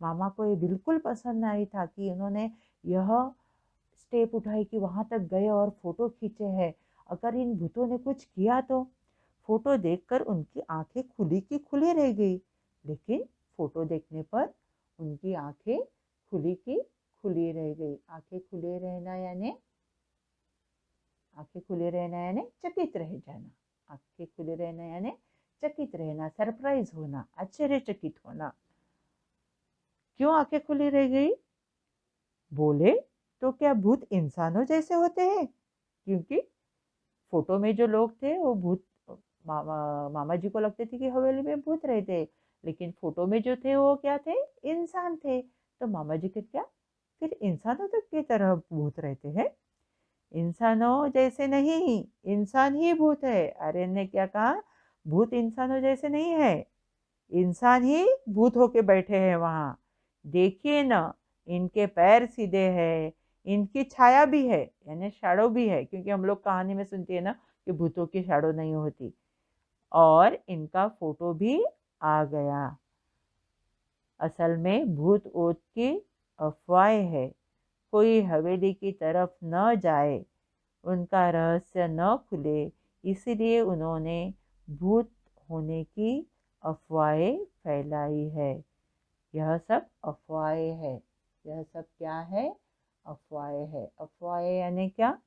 मामा को ये बिल्कुल पसंद नहीं था कि उन्होंने यह स्टेप उठाई कि वहां तक गए और फोटो खींचे हैं। अगर इन भूतों ने कुछ किया तो। फोटो देखकर उनकी आंखें खुली की खुली रह गई। लेकिन फोटो देखने पर उनकी आंखें खुली की खुली रह गई। आंखें खुले रहना यानी चकित रह जाना। आंखें खुले रहना यानी चकित रहना, सरप्राइज होना, आश्चर्यचकित होना। क्यों आंखें खुली रह गई? बोले तो क्या भूत इंसानों जैसे होते हैं? क्योंकि फोटो में जो लोग थे वो भूत, मामा जी को लगते थे कि हवेली में भूत रहते, लेकिन फोटो में जो थे वो क्या थे? इंसान थे। तो मामा जी के क्या फिर इंसानों तक की तरह भूत रहते हैं? इंसानों जैसे नहीं, इंसान ही भूत है। आर्यन ने क्या कहा? भूत इंसानों जैसे नहीं है, इंसान ही भूत होके बैठे हैं वहाँ। देखिए ना, इनके पैर सीधे हैं, इनकी छाया भी है यानी शैडो भी है, क्योंकि हम लोग कहानी में सुनते हैं ना कि भूतों की शैडो नहीं होती। और इनका फोटो भी आ गया। असल में भूत ओत की अफवाह है। कोई हवेली की तरफ न जाए, उनका रहस्य न खुले, इसलिए उन्होंने भूत होने की अफवाहें फैलाई है। यह सब अफवाहें है। यह सब क्या है? अफवाहें है। अफवाहें यानी क्या?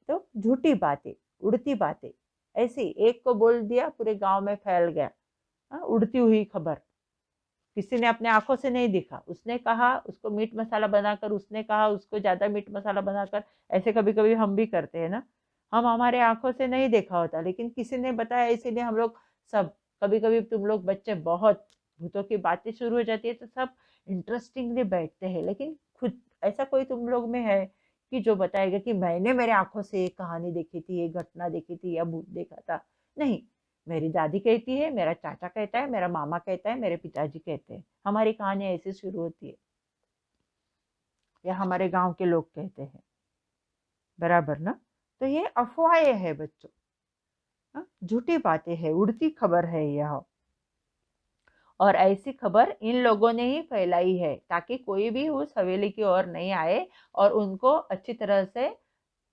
तो झूठी बातें, उड़ती बातें। ऐसे एक को बोल दिया पूरे गांव में फैल गया। उड़ती हुई खबर, किसी ने अपने आंखों से नहीं देखा, उसने कहा, उसको मीट मसाला बनाकर उसने कहा, उसको ज्यादा मीट मसाला बनाकर। ऐसे कभी कभी हम भी करते हैं ना। हम हमारे आंखों से नहीं देखा होता, लेकिन किसी ने बताया, इसीलिए हम लोग सब, कभी कभी तुम लोग बच्चे बहुत भूतों की बातें शुरू हो जाती है तो सब इंटरेस्टिंगली बैठते हैं, लेकिन खुद ऐसा कोई तुम लोग में है कि जो बताएगा कि मैंने मेरे आंखों से एक कहानी देखी थी, एक घटना देखी थी या भूत देखा था? नहीं, मेरी दादी कहती है, मेरा चाचा कहता है, मेरा मामा कहता है, मेरे पिताजी कहते हैं। हमारी कहानी ऐसे शुरू होती है, या हमारे गांव के लोग कहते हैं। बराबर ना? तो ये अफवाहें है बच्चों। झूठी बातें है, उड़ती खबर है यह। और ऐसी खबर इन लोगों ने ही फैलाई है ताकि कोई भी उस हवेली की ओर नहीं आए और उनको अच्छी तरह से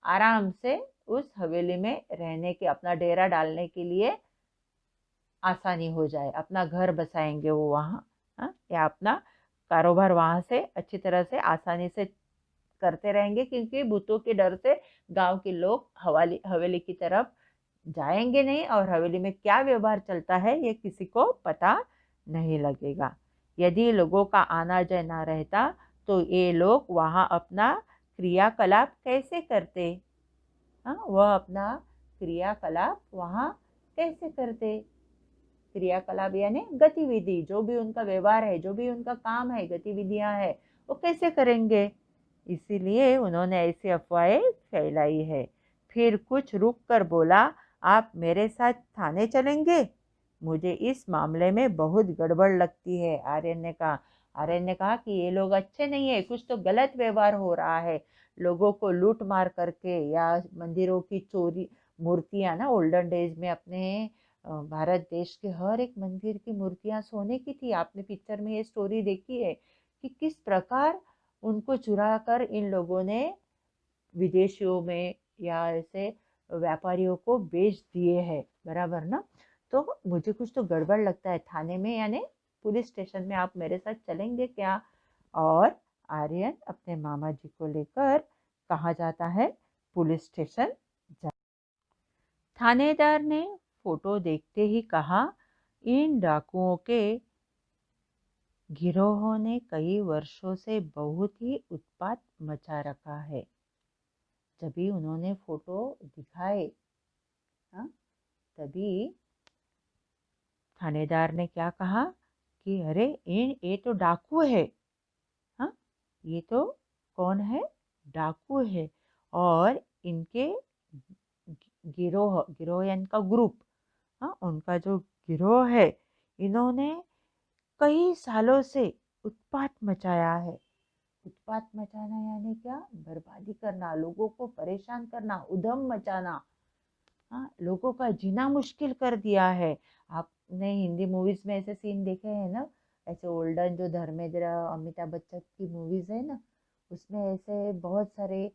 आराम से उस हवेली में रहने के, अपना डेरा डालने के लिए आसानी हो जाए। अपना घर बसाएंगे वो वहाँ, या अपना कारोबार वहाँ से अच्छी तरह से आसानी से करते रहेंगे, क्योंकि भूतों के डर से गांव के लोग हवाली हवेली की तरफ जाएंगे नहीं, और हवेली में क्या व्यवहार चलता है ये किसी को पता नहीं लगेगा। यदि लोगों का आना जाना रहता तो ये लोग वहाँ अपना क्रियाकलाप कैसे करते? वह अपना क्रियाकलाप वहाँ कैसे करते? क्रियाकलाप यानी गतिविधि, जो भी उनका व्यवहार है, जो भी उनका काम है, गतिविधियां है, वो कैसे करेंगे? इसीलिए उन्होंने ऐसी अफवाहें फैलाई है। फिर कुछ रुक कर बोला, आप मेरे साथ थाने चलेंगे? मुझे इस मामले में बहुत गड़बड़ लगती है, आर्यन ने कहा। आर्यन ने कहा कि ये लोग अच्छे नहीं है, कुछ तो गलत व्यवहार हो रहा है। लोगों को लूट मार करके या मंदिरों की चोरी, मूर्तियां ना ओल्डन डेज में अपने भारत देश के हर एक मंदिर की मूर्तियां सोने की थी। आपने पिक्चर में ये स्टोरी देखी है कि किस प्रकार उनको चुरा कर इन लोगों ने विदेशियों में या ऐसे व्यापारियों को बेच दिए हैं, बराबर ना? तो मुझे कुछ तो गड़बड़ लगता है थाने में, यानी पुलिस स्टेशन में आप मेरे साथ चलेंगे क्या? और आर्यन अपने मामा जी को लेकर कहाँ जाता है? Police station. थानेदार ने फोटो देखते ही कहा, इन डाकुओं के गिरोह ने कई वर्षों से बहुत ही उत्पात मचा रखा है। जब भी उन्होंने फोटो दिखाए, हाँ, तभी थानेदार ने क्या कहा कि अरे ये तो डाकू है। हाँ, ये तो कौन है? डाकू है। और इनके गिरोह, गिरोह यानी का ग्रुप, हाँ, उनका जो गिरोह है, इन्होंने कई सालों से उत्पात मचाया है। उत्पात मचाना यानी क्या? बर्बादी करना, लोगों को परेशान करना, उधम मचाना। हाँ, लोगों का जीना मुश्किल कर दिया है। आपने हिंदी मूवीज में ऐसे सीन देखे हैं ना, ऐसे ओल्डन जो धर्मेंद्र अमिताभ बच्चन की मूवीज है ना, उसमें ऐसे बहुत सारे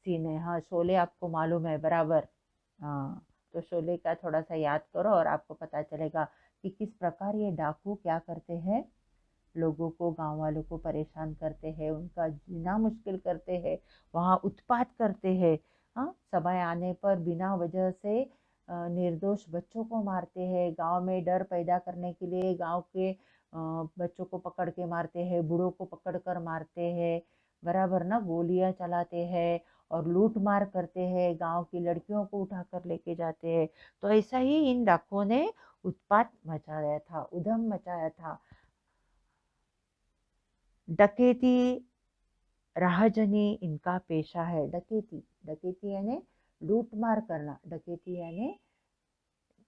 सीन है। हाँ, शोले आपको मालूम है, बराबर। हाँ, तो शोले का थोड़ा सा याद करो और आपको पता चलेगा कि किस प्रकार ये डाकू क्या करते हैं, लोगों को, गांव वालों को परेशान करते हैं, उनका जीना मुश्किल करते हैं, वहाँ उत्पात करते हैं। हाँ, समय आने पर बिना वजह से निर्दोष बच्चों को मारते हैं, गांव में डर पैदा करने के लिए गांव के बच्चों को पकड़ के मारते हैं, बूढ़ों को पकड़ कर मारते हैं, बराबर ना, गोलियां चलाते हैं और लूट मार करते हैं, गांव की लड़कियों को उठाकर लेके जाते हैं। तो ऐसा ही इन डाकुओं ने उत्पात मचाया था, उधम मचाया था। डकैती, राहजनी इनका पेशा है। डकैती, डकैती यानी लूट मार करना, डकैती यानी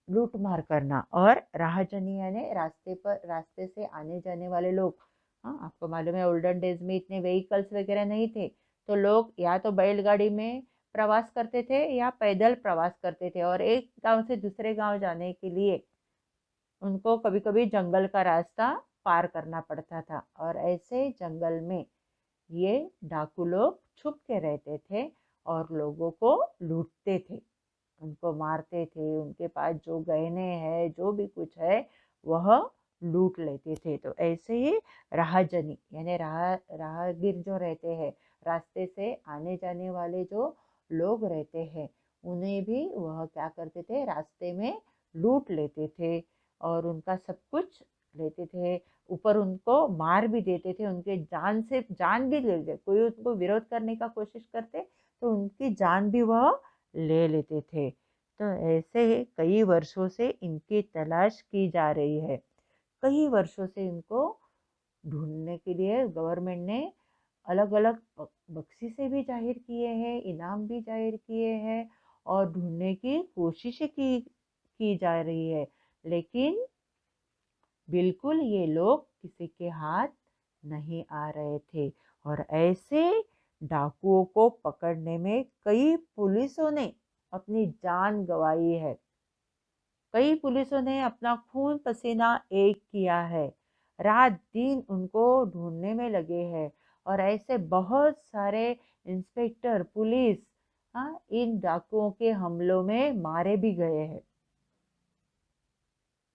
लूट मार करना, और राहजनी यानी रास्ते से आने जाने वाले लोग। हाँ, आपको मालूम है ओल्डन डेज में इतने व्हीकल्स वगैरह नहीं थे, तो लोग या तो बैलगाड़ी में प्रवास करते थे या पैदल प्रवास करते थे, और एक गांव से दूसरे गांव जाने के लिए उनको कभी कभी जंगल का रास्ता पार करना पड़ता था। और ऐसे जंगल में ये डाकू लोग छुप के रहते थे और लोगों को लूटते थे, उनको मारते थे, उनके पास जो गहने हैं, जो भी कुछ है, वह लूट लेते थे। तो ऐसे ही राहजनी यानी राहगीर जो रहते हैं, रास्ते से आने जाने वाले जो लोग रहते हैं, उन्हें भी वह क्या करते थे, रास्ते में लूट लेते थे और उनका सब कुछ लेते थे। ऊपर उनको मार भी देते थे, उनके जान से जान भी ले लेते, कोई उनको विरोध करने का कोशिश करते तो उनकी जान भी वह ले लेते थे। तो ऐसे कई वर्षों से इनकी तलाश की जा रही है। कई वर्षों से इनको ढूंढने के लिए गवर्नमेंट ने अलग अलग बख्शीशें भी जाहिर किए हैं, इनाम भी जाहिर किए हैं, और ढूंढने की कोशिशें की जा रही है। लेकिन बिल्कुल ये लोग किसी के हाथ नहीं आ रहे थे। और ऐसे डाकुओं को पकड़ने में कई पुलिसों ने अपनी जान गंवाई है। कई पुलिसों ने अपना खून पसीना एक किया है, रात दिन उनको ढूंढने में लगे हैं। और ऐसे बहुत सारे इंस्पेक्टर, पुलिस, हाँ, इन डाकुओं के हमलों में मारे भी गए हैं।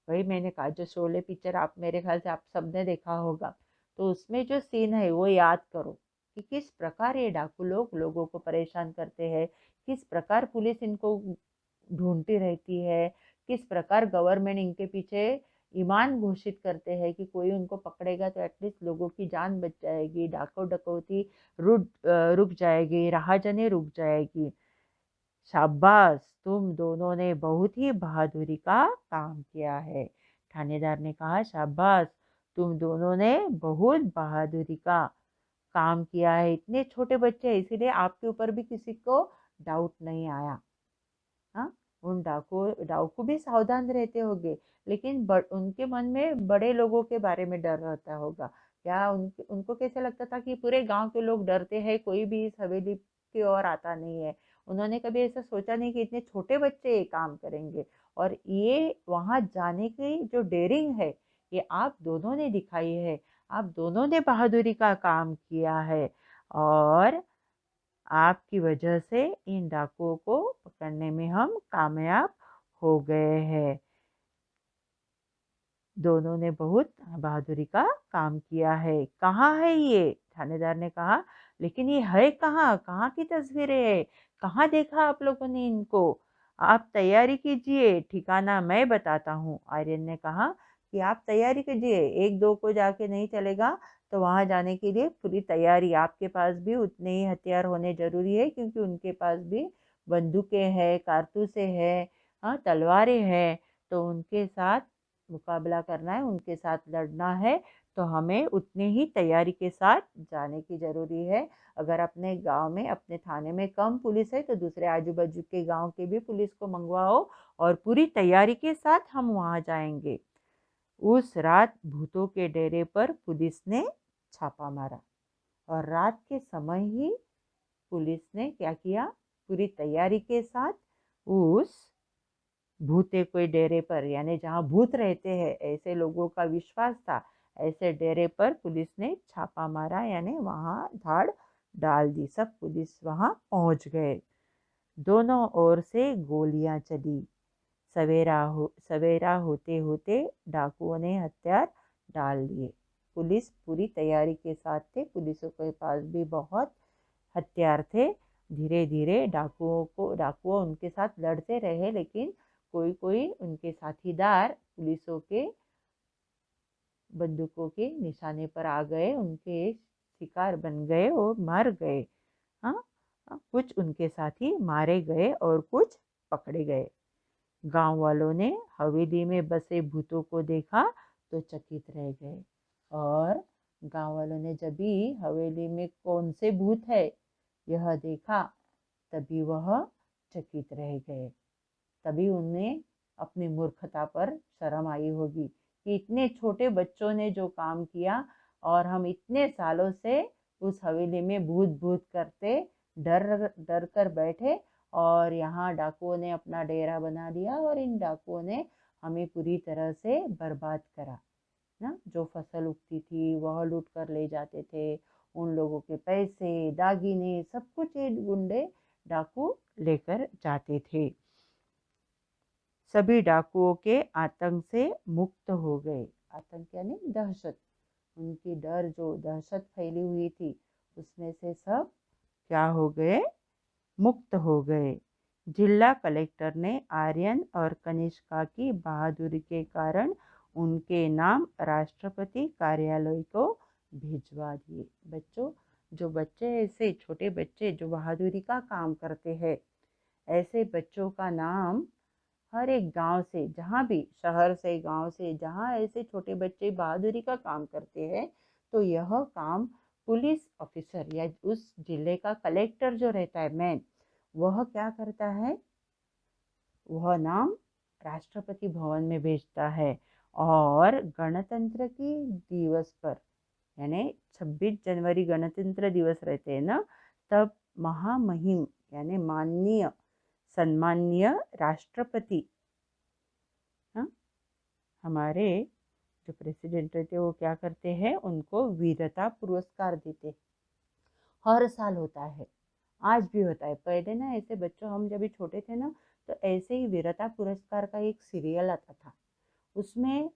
वही मैंने कहा, जो शोले पिक्चर आप, मेरे ख्याल से आप सबने देखा होगा, तो उसमें जो सीन है वो याद करो कि किस प्रकार ये डाकू लोग लोगों को परेशान करते हैं, किस प्रकार पुलिस इनको ढूंढती रहती है, किस प्रकार गवर्नमेंट इनके पीछे ईमान घोषित करते हैं कि कोई उनको पकड़ेगा तो एटलीस्ट लोगों की जान बच जाएगी, डाको डकौती रुक जाएगी, राहजनी रुक जाएगी। शाबाश, तुम दोनों ने बहुत ही बहादुरी का काम किया है। थानेदार ने कहा, शाबाश, तुम दोनों ने बहुत बहादुरी का काम किया है, इतने छोटे बच्चे हैं, इसीलिए आपके ऊपर भी किसी को डाउट नहीं आया। हाँ, उन डाकू भी सावधान रहते होंगे, लेकिन उनके मन में बड़े लोगों के बारे में डर रहता होगा। क्या उनको कैसे लगता था कि पूरे गांव के लोग डरते हैं, कोई भी इस हवेली की ओर आता नहीं है। उन्होंने कभी ऐसा सोचा नहीं कि इतने छोटे बच्चे ये काम करेंगे। और ये वहां जाने की जो डेयरिंग है, ये आप दोनों ने दिखाई है। आप दोनों ने बहादुरी का काम किया है, और आपकी वजह से इन डाकुओं को पकड़ने में हम कामयाब हो गए हैं। दोनों ने बहुत बहादुरी का काम किया है। कहाँ है ये? थानेदार ने कहा, लेकिन ये है कहाँ? कहाँ की तस्वीरें है? कहाँ देखा आप लोगों ने इनको? आप तैयारी कीजिए, ठिकाना मैं बताता हूँ। आर्यन ने कहा कि आप तैयारी कीजिए, एक दो को जाके नहीं चलेगा, तो वहां जाने के लिए पूरी तैयारी। आपके पास भी उतने ही हथियार होने जरूरी है, क्योंकि उनके पास भी बंदूकें हैं, कारतूसे हैं, हाँ, तलवारें हैं। तो उनके साथ मुकाबला करना है, उनके साथ लड़ना है, तो हमें उतनी ही तैयारी के साथ जाने की ज़रूरी है। अगर अपने गांव में, अपने थाने में कम पुलिस है, तो दूसरे आजू बाजू के गांव के भी पुलिस को मंगवाओ, और पूरी तैयारी के साथ हम वहां जाएंगे। उस रात भूतों के डेरे पर पुलिस ने छापा मारा, और रात के समय ही पुलिस ने क्या किया? पूरी तैयारी के साथ उस भूते कोई डेरे पर, यानी जहाँ भूत रहते हैं ऐसे लोगों का विश्वास था, ऐसे डेरे पर पुलिस ने छापा मारा, यानी वहाँ धाड़ डाल दी। सब पुलिस वहाँ पहुँच गए। दोनों ओर से गोलियां चली। सवेरा होते होते डाकुओं ने हथियार डाल दिए। पुलिस पूरी तैयारी के साथ थे, पुलिसों के पास भी बहुत हथियार थे। धीरे धीरे डाकुओं उनके साथ लड़ते रहे, लेकिन कोई कोई उनके साथीदार पुलिसों के बंदूकों के निशाने पर आ गए, उनके शिकार बन गए और मर गए। हाँ, कुछ उनके साथी मारे गए और कुछ पकड़े गए। गांव वालों ने हवेली में बसे भूतों को देखा तो चकित रह गए, और गांव वालों ने जब भी हवेली में कौन से भूत है यह देखा, तभी वह चकित रह गए। तभी उन्हें अपनी मूर्खता पर शर्म आई होगी कि इतने छोटे बच्चों ने जो काम किया, और हम इतने सालों से उस हवेली में भूत भूत करते डर डर कर बैठे, और यहाँ डाकुओं ने अपना डेरा बना लिया, और इन डाकुओं ने हमें पूरी तरह से बर्बाद करा ना। जो फसल उगती थी वह लूट कर ले जाते थे, उन लोगों के पैसे, दागीने, सब कुछ ये गुंडे डाकू लेकर जाते थे। सभी डाकुओं के आतंक से मुक्त हो गए। आतंक यानी दहशत, उनकी डर, जो दहशत फैली हुई थी, उसमें से सब क्या हो गए? मुक्त हो गए। जिला कलेक्टर ने आर्यन और कनिष्का की बहादुरी के कारण उनके नाम राष्ट्रपति कार्यालय को भिजवा दिए। बच्चों, जो बच्चे, ऐसे छोटे बच्चे जो बहादुरी का काम करते हैं, ऐसे बच्चों का नाम हर एक गांव से, जहाँ भी शहर से, गांव से, जहाँ ऐसे छोटे बच्चे बहादुरी का काम करते हैं, तो यह काम पुलिस ऑफिसर या उस जिले का कलेक्टर जो रहता है मेन, वह क्या करता है? वह नाम राष्ट्रपति भवन में भेजता है। और गणतंत्र की दिवस पर, यानी 26 जनवरी गणतंत्र दिवस रहते हैं ना, तब महामहिम यानी माननीय सम्माननीय राष्ट्रपति, हाँ, हमारे जो प्रेसिडेंट रहते हैं वो क्या करते हैं? उनको वीरता पुरस्कार देते। हर साल होता है, आज भी होता है। पहले ना ऐसे बच्चों, हम जब भी छोटे थे ना, तो ऐसे ही वीरता पुरस्कार का एक सीरियल आता था। उसमें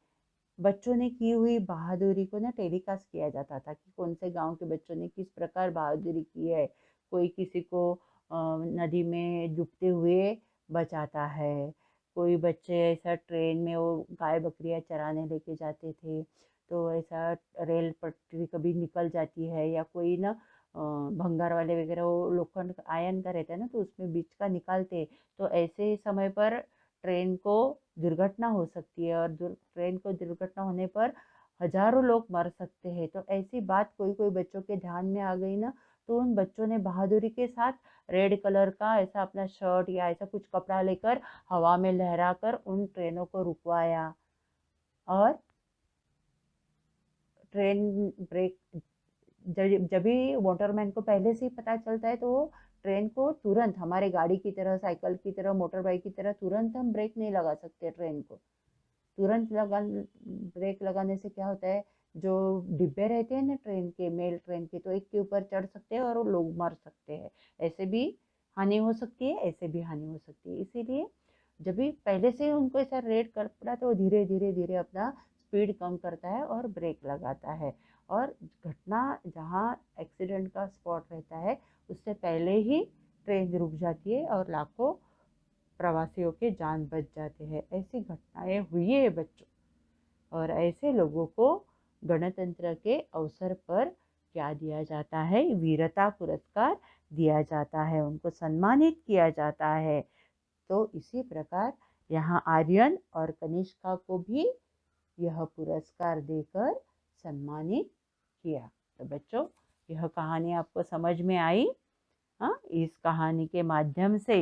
बच्चों ने की हुई बहादुरी को ना टेलीकास्ट किया जाता था कि कौन से गांव के बच्चों ने किस प्रकार बहादुरी की है। कोई किसी को नदी में डूबते हुए बचाता है, कोई बच्चे ऐसा ट्रेन में वो गाय बकरियां चराने लेके जाते थे, तो ऐसा रेल पटरी कभी निकल जाती है, या कोई ना भंगार वाले वगैरह, वो लोखंड आयन का रहता है ना, तो उसमें बीच का निकालते। तो ऐसे समय पर ट्रेन को दुर्घटना हो सकती है, और ट्रेन को दुर्घटना होने पर हजारों लोग मर सकते हैं। तो ऐसी बात कोई कोई बच्चों के ध्यान में आ गई ना, तो उन बच्चों ने बहादुरी के साथ रेड कलर का ऐसा अपना शर्ट या ऐसा कुछ कपड़ा लेकर हवा में लहराकर उन ट्रेनों को रुकवाया। और ट्रेन ब्रेक, जब जब भी मोटरमैन को पहले से ही पता चलता है तो वो ट्रेन को तुरंत, हमारे गाड़ी की तरह, साइकिल की तरह, मोटर बाइक की तरह तुरंत हम ब्रेक नहीं लगा सकते। ट्रेन को तुरंत लगा, ब्रेक लगाने से क्या होता है, जो डिब्बे रहते हैं ना ट्रेन के, मेल ट्रेन के, तो एक के ऊपर चढ़ सकते हैं और वो लोग मर सकते हैं। ऐसे भी हानि हो सकती है, ऐसे भी हानि हो सकती है। इसीलिए जब भी पहले से उनको ऐसा रेड कर पड़ा तो वो धीरे धीरे धीरे अपना स्पीड कम करता है और ब्रेक लगाता है। और घटना जहाँ एक्सीडेंट का स्पॉट रहता है उससे पहले ही ट्रेन रुक जाती है और लाखों प्रवासियों के जान बच जाते हैं। ऐसी घटनाएं हुई है बच्चों। और ऐसे लोगों को गणतंत्र के अवसर पर क्या दिया जाता है, वीरता पुरस्कार दिया जाता है, उनको सम्मानित किया जाता है। तो इसी प्रकार यहाँ आर्यन और कनिष्का को भी यह पुरस्कार देकर सम्मानित किया। तो बच्चों, यह कहानी आपको समझ में आई? हाँ, इस कहानी के माध्यम से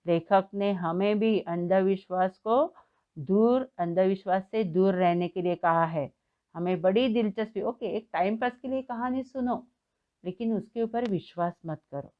लेखक ने हमें भी अंधविश्वास से दूर रहने के लिए कहा है। हमें बड़ी दिलचस्पी, ओके, एक टाइम पास के लिए कहानी सुनो, लेकिन उसके ऊपर विश्वास मत करो।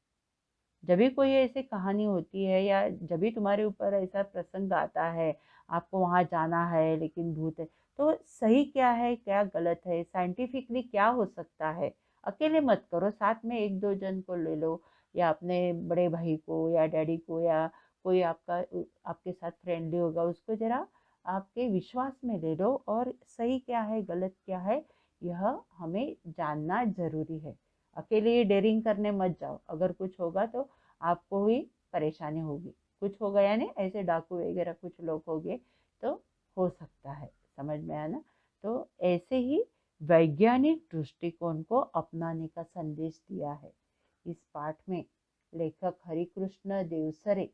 जब भी कोई ऐसी कहानी होती है या जब भी तुम्हारे ऊपर ऐसा प्रसंग आता है, आपको वहाँ जाना है लेकिन भूत है, तो सही क्या है, क्या गलत है, साइंटिफिकली क्या हो सकता है, अकेले मत करो, साथ में एक दो जन को ले लो, या अपने बड़े भाई को या डैडी को या कोई आपके साथ फ्रेंडली होगा उसको जरा आपके विश्वास में ले लो, और सही क्या है गलत क्या है यह हमें जानना जरूरी है। अकेले ये डेयरिंग करने मत जाओ, अगर कुछ होगा तो आपको ही परेशानी होगी। कुछ होगा यानी ऐसे डाकू वगैरह कुछ लोग हो गए तो हो सकता है, समझ में आया ना। तो ऐसे ही वैज्ञानिक दृष्टिकोण को अपनाने का संदेश दिया है इस पाठ में लेखक हरिकृष्ण देवसरे।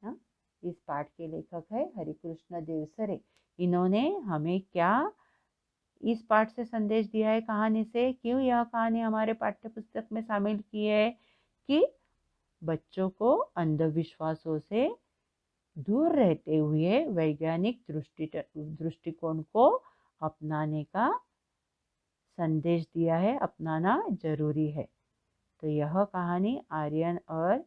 हाँ, इस पाठ के लेखक है हरिकृष्ण देवसरे। इन्होंने हमें क्या इस पाठ से संदेश दिया है, कहानी से क्यों यह कहानी हमारे पाठ्य पुस्तक में शामिल की है, कि बच्चों को अंधविश्वासों से दूर रहते हुए वैज्ञानिक दृष्टिकोण को अपनाने का संदेश दिया है, अपनाना जरूरी है। तो यह कहानी आर्यन और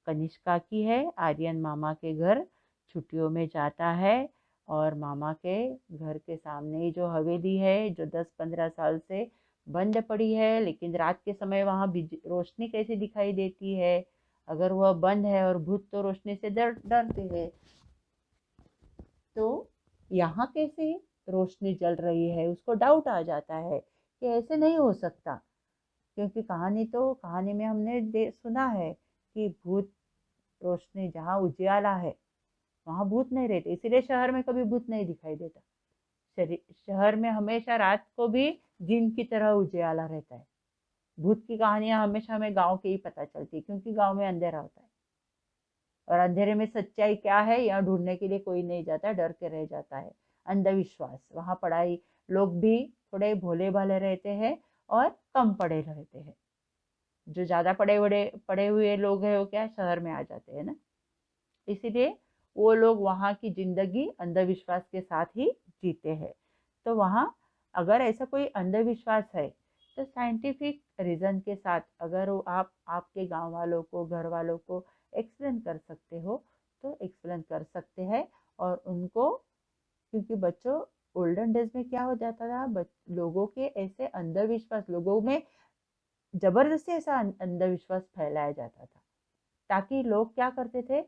कनिष्का की है। आर्यन मामा के घर छुट्टियों में जाता है और मामा के घर के सामने ही जो हवेली है जो 10-15 साल से बंद पड़ी है, लेकिन रात के समय वहाँ रोशनी कैसी दिखाई देती है, अगर वह बंद है और भूत तो रोशनी से डरते हैं, तो यहाँ कैसे रोशनी जल रही है, उसको डाउट आ जाता है कि ऐसे नहीं हो सकता। क्योंकि कहानी में हमने सुना है कि भूत, रोशनी जहाँ उजियाला है वहाँ भूत नहीं रहते, इसीलिए शहर में कभी भूत नहीं दिखाई देता। शहर में हमेशा रात को भी दिन की तरह उजियाला रहता है। भूत की कहानियां हमेशा हमें गांव के ही पता चलती है, क्योंकि गांव में अंधेरा होता है और अंधेरे में सच्चाई क्या है यहाँ ढूंढने के लिए कोई नहीं जाता, डर के रह जाता है। अंधविश्वास, वहाँ पढ़ाई, लोग भी थोड़े भोले भाले रहते हैं और कम पढ़े रहते हैं। जो ज्यादा पढ़े हुए लोग हैं वो क्या शहर में आ जाते हैं ना, इसीलिए वो लोग वहाँ की जिंदगी अंधविश्वास के साथ ही जीते हैं। तो वहाँ अगर ऐसा कोई अंधविश्वास है तो साइंटिफिक रीज़न के साथ अगर वो आप आपके गांव वालों को, घर वालों को एक्सप्लेन कर सकते हो तो एक्सप्लेन कर सकते हैं। और उनको, क्योंकि बच्चों ओल्डन डेज में क्या हो जाता था, लोगों के ऐसे अंधविश्वास, लोगों में जबरदस्ती ऐसा अंधविश्वास फैलाया जाता था, ताकि लोग क्या करते थे,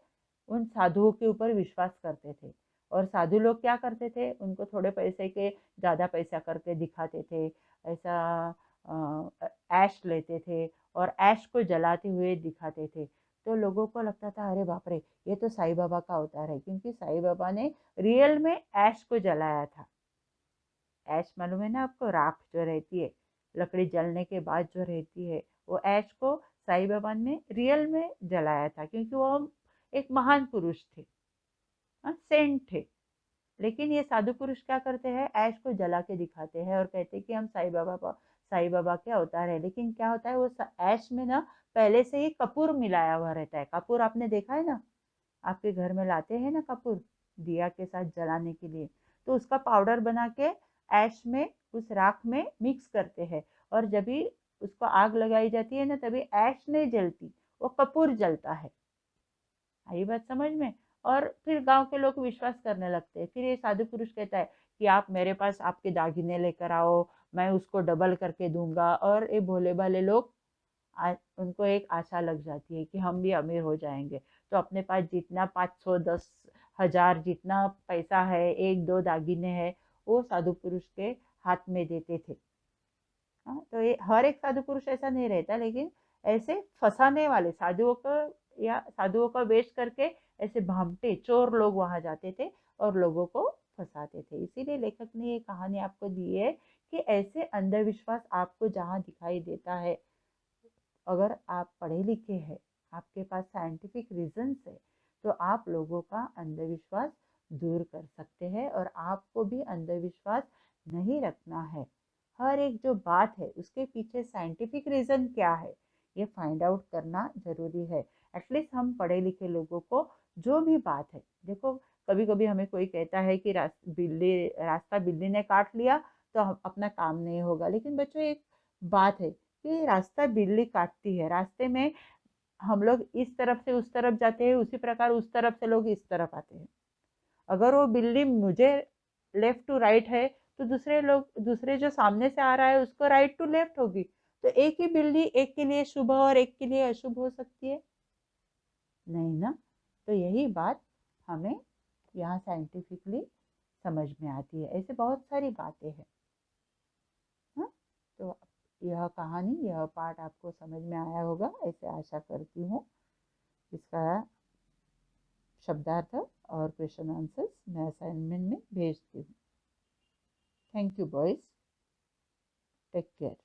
उन साधुओं के ऊपर विश्वास करते थे। और साधु लोग क्या करते थे, उनको थोड़े पैसे के ज़्यादा पैसा करके दिखाते थे, ऐसा ऐश लेते थे और ऐश को जलाते हुए दिखाते थे। तो लोगों को लगता था अरे बाप रे, ये तो साईं बाबा का अवतार है, क्योंकि साईं बाबा ने रियल में ऐश को जलाया था। ऐश मालूम है ना आपको, राख जो रहती है, लकड़ी जलने के बाद जो रहती है, वो ऐश को साईं बाबा ने रियल में जलाया था, क्योंकि वो एक महान पुरुष थे, सेंट थे। लेकिन ये साधु पुरुष क्या करते हैं, ऐश को जला के दिखाते हैं और कहते हैं कि हम साईं बाबा के अवतार है। लेकिन क्या होता है, वो ऐश में ना पहले से ही कपूर मिलाया हुआ रहता है। कपूर आपने देखा है ना, आपके घर में लाते हैं ना कपूर, दिया के साथ जलाने के लिए, तो उसका पाउडर बना के ऐश में, उस राख में मिक्स करते हैं। और जब भी उसको आग लगाई जाती है ना, तभी ऐश नहीं जलती, वो कपूर जलता है। आई बात समझ में? और फिर गांव के लोग विश्वास करने लगते हैं। फिर ये साधु पुरुष कहता है कि आप मेरे पास आपके दागिने लेकर आओ, मैं उसको डबल करके दूंगा। और ये भोले भाले लोग उनको एक आशा लग जाती है कि हम भी अमीर हो जाएंगे। तो अपने पास जितना 500 10,000 जितना पैसा है, एक दो दागिने है, वो साधु पुरुष के हाथ में देते थे। हाँ, तो ये हर एक साधु पुरुष ऐसा नहीं रहता, लेकिन ऐसे फंसाने वाले साधुओं को या साधुओं का वेश करके ऐसे भामटे चोर लोग वहां जाते थे और लोगों को फंसाते थे। इसीलिए लेखक ने ये कहानी आपको दी है कि ऐसे अंधविश्वास आपको जहाँ दिखाई देता है, अगर आप पढ़े लिखे हैं, आपके पास साइंटिफिक रीजंस है, तो आप लोगों का अंधविश्वास दूर कर सकते हैं। और आपको भी अंधविश्वास नहीं रखना है। हर एक जो बात है उसके पीछे साइंटिफिक रीजन क्या है, ये फाइंड आउट करना जरूरी है। एटलीस्ट हम पढ़े लिखे लोगों को जो भी बात है, देखो कभी कभी हमें कोई कहता है कि रास्ता बिल्ली ने काट लिया तो हम अपना काम नहीं होगा। लेकिन बच्चों एक बात है कि रास्ता बिल्ली काटती है, रास्ते में हम लोग इस तरफ से उस तरफ जाते हैं, उसी प्रकार उस तरफ से लोग इस तरफ आते हैं। अगर वो बिल्ली मुझे लेफ्ट टू राइट है, तो दूसरे जो सामने से आ रहा है उसको राइट टू लेफ्ट होगी। तो एक ही बिल्ली एक के लिए शुभ और एक के लिए अशुभ हो सकती है? नहीं ना। तो यही बात हमें यहाँ साइंटिफिकली समझ में आती है। ऐसे बहुत सारी बातें हैं। हाँ, तो यह कहानी, यह पार्ट आपको समझ में आया होगा, ऐसे आशा करती हूँ। इसका शब्दार्थ और क्वेश्चन आंसर्स मैं असाइनमेंट में भेजती हूँ। Thank you boys, take care.